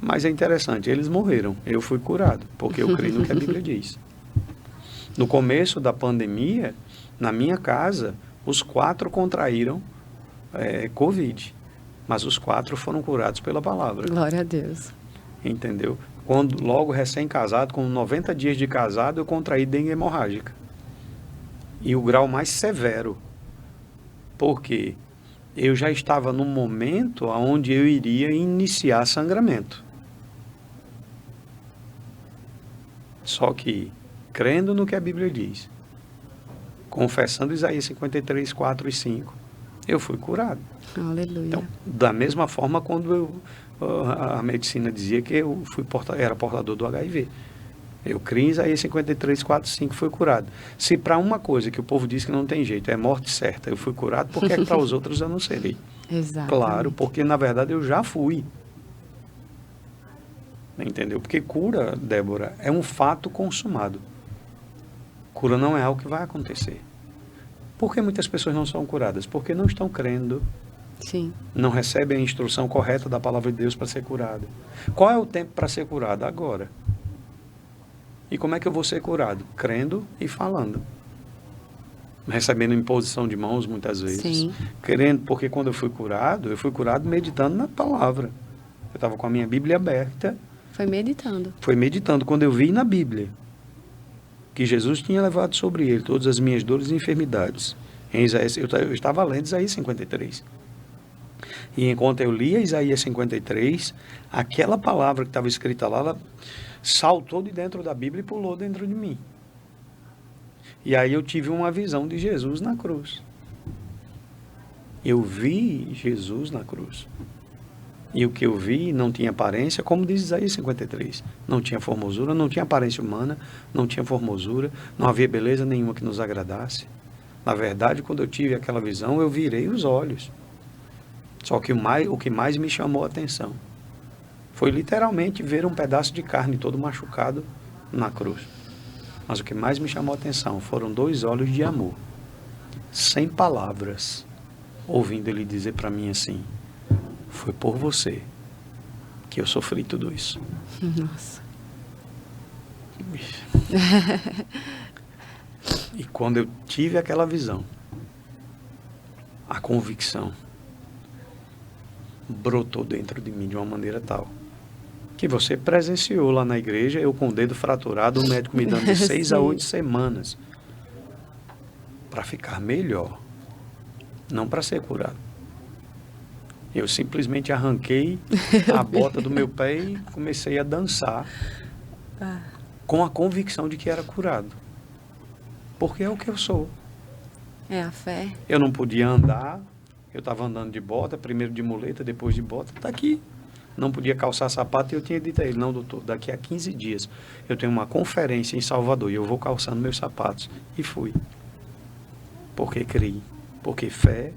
Mas é interessante, eles morreram. Eu fui curado, porque eu creio no que a Bíblia diz. No começo da pandemia, na minha casa, os 4 contraíram Covid. Mas os 4 foram curados pela palavra. Glória a Deus. Entendeu? Quando logo recém-casado, com 90 dias de casado, eu contraí dengue hemorrágica. E o grau mais severo. Porque eu já estava num momento onde eu iria iniciar sangramento. Só que, crendo no que a Bíblia diz, confessando Isaías 53, 4 e 5, eu fui curado. Aleluia. Então, da mesma forma, quando a medicina dizia que eu era portador do HIV. Eu criei Isaías 53, 4 e 5, fui curado. Se para uma coisa que o povo diz que não tem jeito, é morte certa, eu fui curado, por que para os outros eu não serei? Exato. Claro, porque na verdade eu já fui. Entendeu? Porque cura, Débora, é um fato consumado. Cura não é algo que vai acontecer. Por que muitas pessoas não são curadas? Porque não estão crendo. Sim. Não recebem a instrução correta da palavra de Deus para ser curado. Qual é o tempo para ser curado? Agora. E como é que eu vou ser curado? Crendo e falando. Recebendo imposição de mãos muitas vezes. Sim. Crendo, porque quando eu fui curado meditando na palavra. Eu estava com a minha Bíblia aberta. Foi meditando. Foi meditando. Quando eu vi na Bíblia que Jesus tinha levado sobre ele todas as minhas dores e enfermidades. Em Isaías, eu estava lendo Isaías 53. E enquanto eu lia Isaías 53, aquela palavra que estava escrita lá, ela saltou de dentro da Bíblia e pulou dentro de mim. E aí eu tive uma visão de Jesus na cruz. Eu vi Jesus na cruz. E o que eu vi não tinha aparência, como diz Isaías 53. Não tinha formosura, não tinha aparência humana, não tinha formosura, não havia beleza nenhuma que nos agradasse. Na verdade, quando eu tive aquela visão, eu virei os olhos. Só que o que mais me chamou a atenção foi literalmente ver um pedaço de carne todo machucado na cruz. Mas o que mais me chamou a atenção foram 2 olhos de amor, sem palavras, ouvindo ele dizer para mim assim: foi por você que eu sofri tudo isso. Nossa. E quando eu tive aquela visão, a convicção brotou dentro de mim de uma maneira tal que você presenciou lá na igreja, eu com o dedo fraturado, o médico me dando de 6 a 8 semanas para ficar melhor, não para ser curado. Eu simplesmente arranquei a bota do meu pé e comecei a dançar com a convicção de que era curado. Porque é o que eu sou. É a fé. Eu não podia andar, eu estava andando de bota, primeiro de muleta, depois de bota, está aqui. Não podia calçar sapato e eu tinha dito a ele: não, doutor, daqui a 15 dias eu tenho uma conferência em Salvador e eu vou calçando meus sapatos. E fui. Porque criei. Porque fé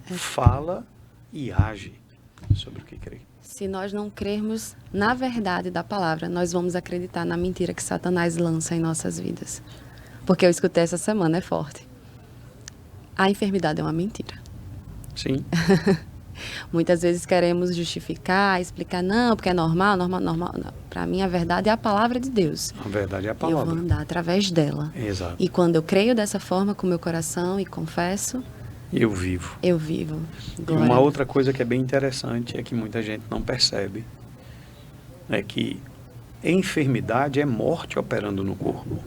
fala e age sobre o que crê. Se nós não crermos na verdade da palavra, nós vamos acreditar na mentira que Satanás lança em nossas vidas. Porque eu escutei essa semana, é forte. A enfermidade é uma mentira. Sim. Muitas vezes queremos justificar, explicar, não, porque é normal. Para mim, a verdade é a palavra de Deus. A verdade é a Eu palavra. vou andar através dela. Exato. E quando eu creio dessa forma com o meu coração e confesso, Eu vivo. eu vivo. E Glória uma a Deus. outra coisa que é bem interessante é que muita gente não percebe. É que enfermidade é morte operando no corpo.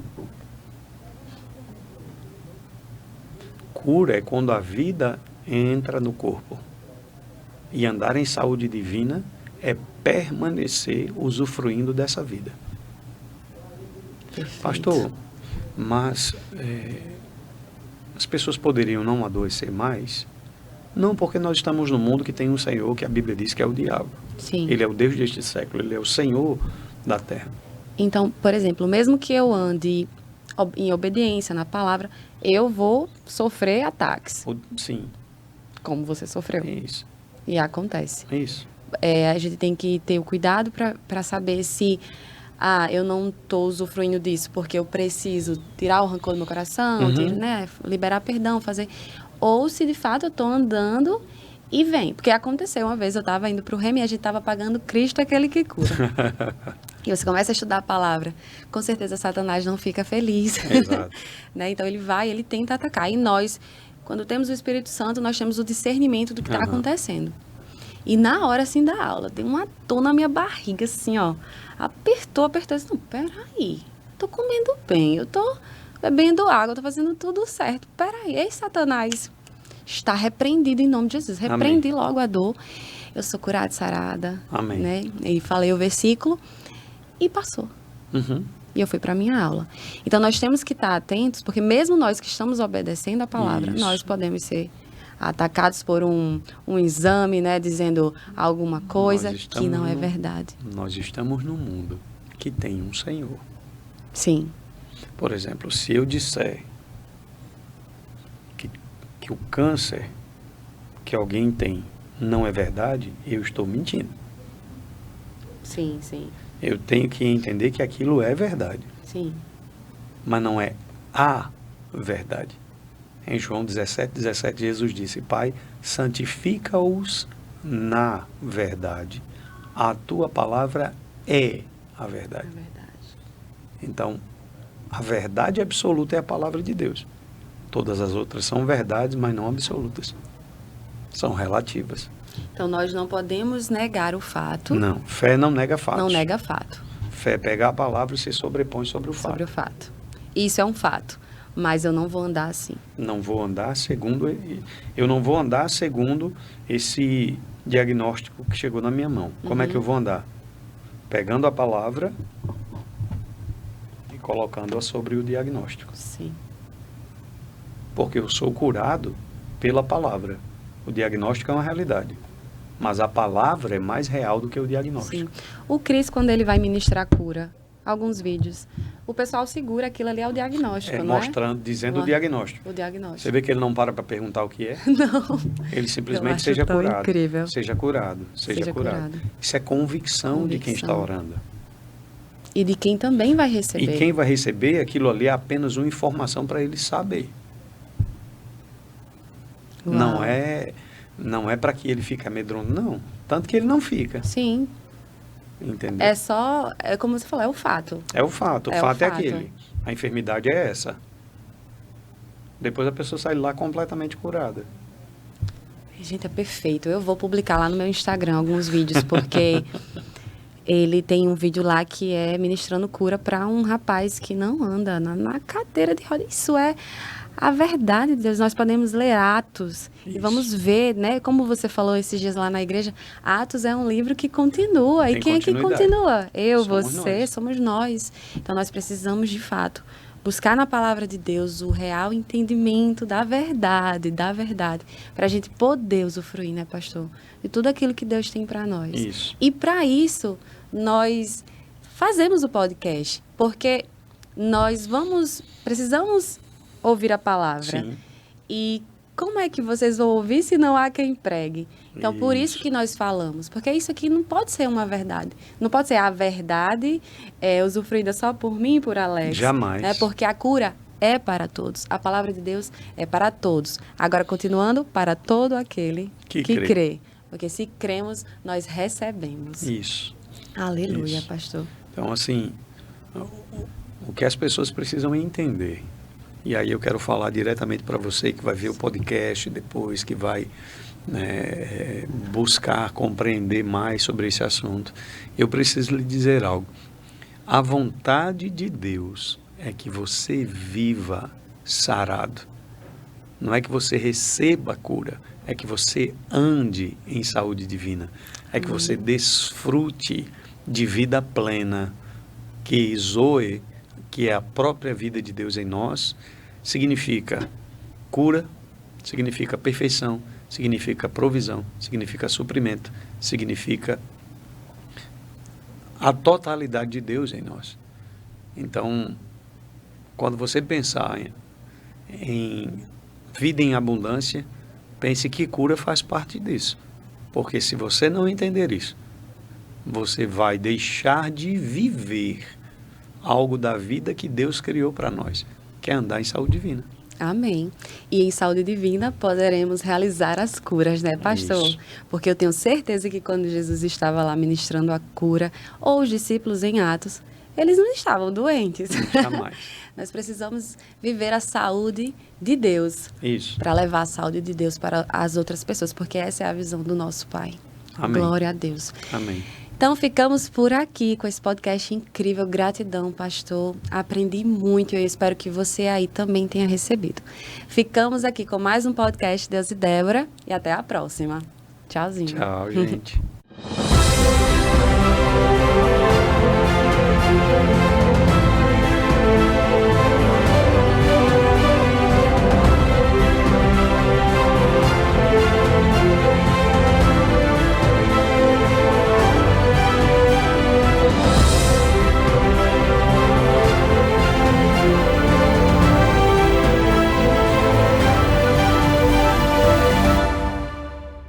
Cura é quando a vida entra no corpo. E andar em saúde divina é permanecer usufruindo dessa vida. Perfeito. Pastor, mas as pessoas poderiam não adoecer mais? Não, porque nós estamos num mundo que tem um Senhor que a Bíblia diz que é o diabo. Sim. Ele é o Deus deste século, ele é o Senhor da terra. Então, por exemplo, mesmo que eu ande em obediência na palavra, eu vou sofrer ataques, Sim, como você sofreu. é isso. E acontece. É isso. A gente tem que ter o cuidado para saber se eu não estou usufruindo disso porque eu preciso tirar o rancor do meu coração, liberar perdão, fazer... Ou se de fato eu estou andando e vem. Porque aconteceu uma vez, eu estava indo para o Rema e a gente estava pagando Cristo aquele que cura. E você começa a estudar a palavra. Com certeza Satanás não fica feliz. Exato. Né? Então ele tenta atacar. E nós, quando temos o Espírito Santo, nós temos o discernimento do que está acontecendo. E na hora, assim, da aula, deu uma dor na minha barriga, assim, ó. Apertou. Eu disse, não, peraí. Tô comendo bem, eu tô bebendo água, eu tô fazendo tudo certo. Peraí, ei, Satanás, está repreendido em nome de Jesus. Repreendi logo a dor. Eu sou curada, sarada. Amém. Né? E falei o versículo e passou. Uhum. E eu fui para a minha aula. Então, nós temos que estar atentos, porque mesmo nós que estamos obedecendo a palavra, Isso. nós podemos ser atacados por um exame, né, dizendo alguma coisa que não é verdade. Nós estamos num mundo que tem um Senhor. Sim. Por exemplo, se eu disser que o câncer que alguém tem não é verdade, eu estou mentindo. Sim, sim. Eu tenho que entender que aquilo é verdade. Sim. Mas não é a verdade. Em João 17, Jesus disse, Pai, santifica-os na verdade. A tua palavra é a verdade. É verdade. Então, a verdade absoluta é a palavra de Deus. Todas as outras são verdades, mas não absolutas. São relativas. Então, nós não podemos negar o fato. Não, fé não nega fatos. Não nega fato. Fé pega a palavra e se sobrepõe sobre o fato. Sobre o fato. Isso é um fato. Mas eu não vou andar assim. Não vou andar segundo... Eu não vou andar segundo esse diagnóstico que chegou na minha mão. Como é que eu vou andar? Pegando a palavra e colocando-a sobre o diagnóstico. Sim. Porque eu sou curado pela palavra. O diagnóstico é uma realidade. Mas a palavra é mais real do que o diagnóstico. Sim. O Cris, quando ele vai ministrar cura, alguns vídeos, o pessoal segura aquilo ali é o diagnóstico, não mostrando, dizendo o diagnóstico. O diagnóstico. Você vê que ele não para perguntar o que é? Não. Ele simplesmente Eu acho seja tão curado. incrível. Seja curado. Seja curado. Isso é convicção de quem está orando. E de quem também vai receber. E quem vai receber, aquilo ali é apenas uma informação para ele saber. Uau. Não é para que ele fique amedrontado, não. Tanto que ele não fica. Sim. Entendeu? É só, é como você falou, é o fato. É o fato. O É o fato é fato. aquele. A enfermidade é essa. Depois a pessoa sai lá completamente curada. Gente, é perfeito. Eu vou publicar lá no meu Instagram alguns vídeos, porque ele tem um vídeo lá que é ministrando cura para um rapaz que não anda na cadeira de rodas. Isso é a verdade de Deus. Nós podemos ler Atos e vamos ver, né? Como você falou esses dias lá na igreja, Atos é um livro que continua. Tem e quem é que continua? Eu, Somos você, nós. somos nós. Então nós precisamos, de fato, buscar na palavra de Deus o real entendimento da verdade, para a gente poder usufruir, né, pastor? De tudo aquilo que Deus tem para nós. Isso. E para isso, nós fazemos o podcast, porque nós precisamos ouvir a palavra. Sim. E como é que vocês vão ouvir se não há quem pregue? Então, por isso que nós falamos. Porque isso aqui não pode ser uma verdade. Não pode ser a verdade usufruída só por mim e por Alex. Jamais. Né? Porque a cura é para todos. A palavra de Deus é para todos. Agora, continuando, para todo aquele que crê. Porque se cremos, nós recebemos. Isso. Aleluia, Isso. pastor. Então, assim, o que as pessoas precisam entender, e aí eu quero falar diretamente para você que vai ver o podcast depois, que vai buscar compreender mais sobre esse assunto, eu preciso lhe dizer algo. A vontade de Deus é que você viva sarado. Não é que você receba a cura, é que você ande em saúde divina. É que você desfrute de vida plena, que Zoe, que é a própria vida de Deus em nós, significa cura, significa perfeição, significa provisão, significa suprimento, significa a totalidade de Deus em nós. Então, quando você pensar em vida em abundância, pense que cura faz parte disso. Porque se você não entender isso, você vai deixar de viver algo da vida que Deus criou para nós, que é andar em saúde divina. Amém. E em saúde divina poderemos realizar as curas, né, pastor? Isso. Porque eu tenho certeza que quando Jesus estava lá ministrando a cura, ou os discípulos em Atos, eles não estavam doentes. Jamais. Nós precisamos viver a saúde de Deus. Isso. Para levar a saúde de Deus para as outras pessoas, porque essa é a visão do nosso Pai. Amém. Glória a Deus. Amém. Então, ficamos por aqui com esse podcast incrível. Gratidão, pastor. Aprendi muito e eu espero que você aí também tenha recebido. Ficamos aqui com mais um podcast Deus e Débora e até a próxima. Tchauzinho. Tchau, gente.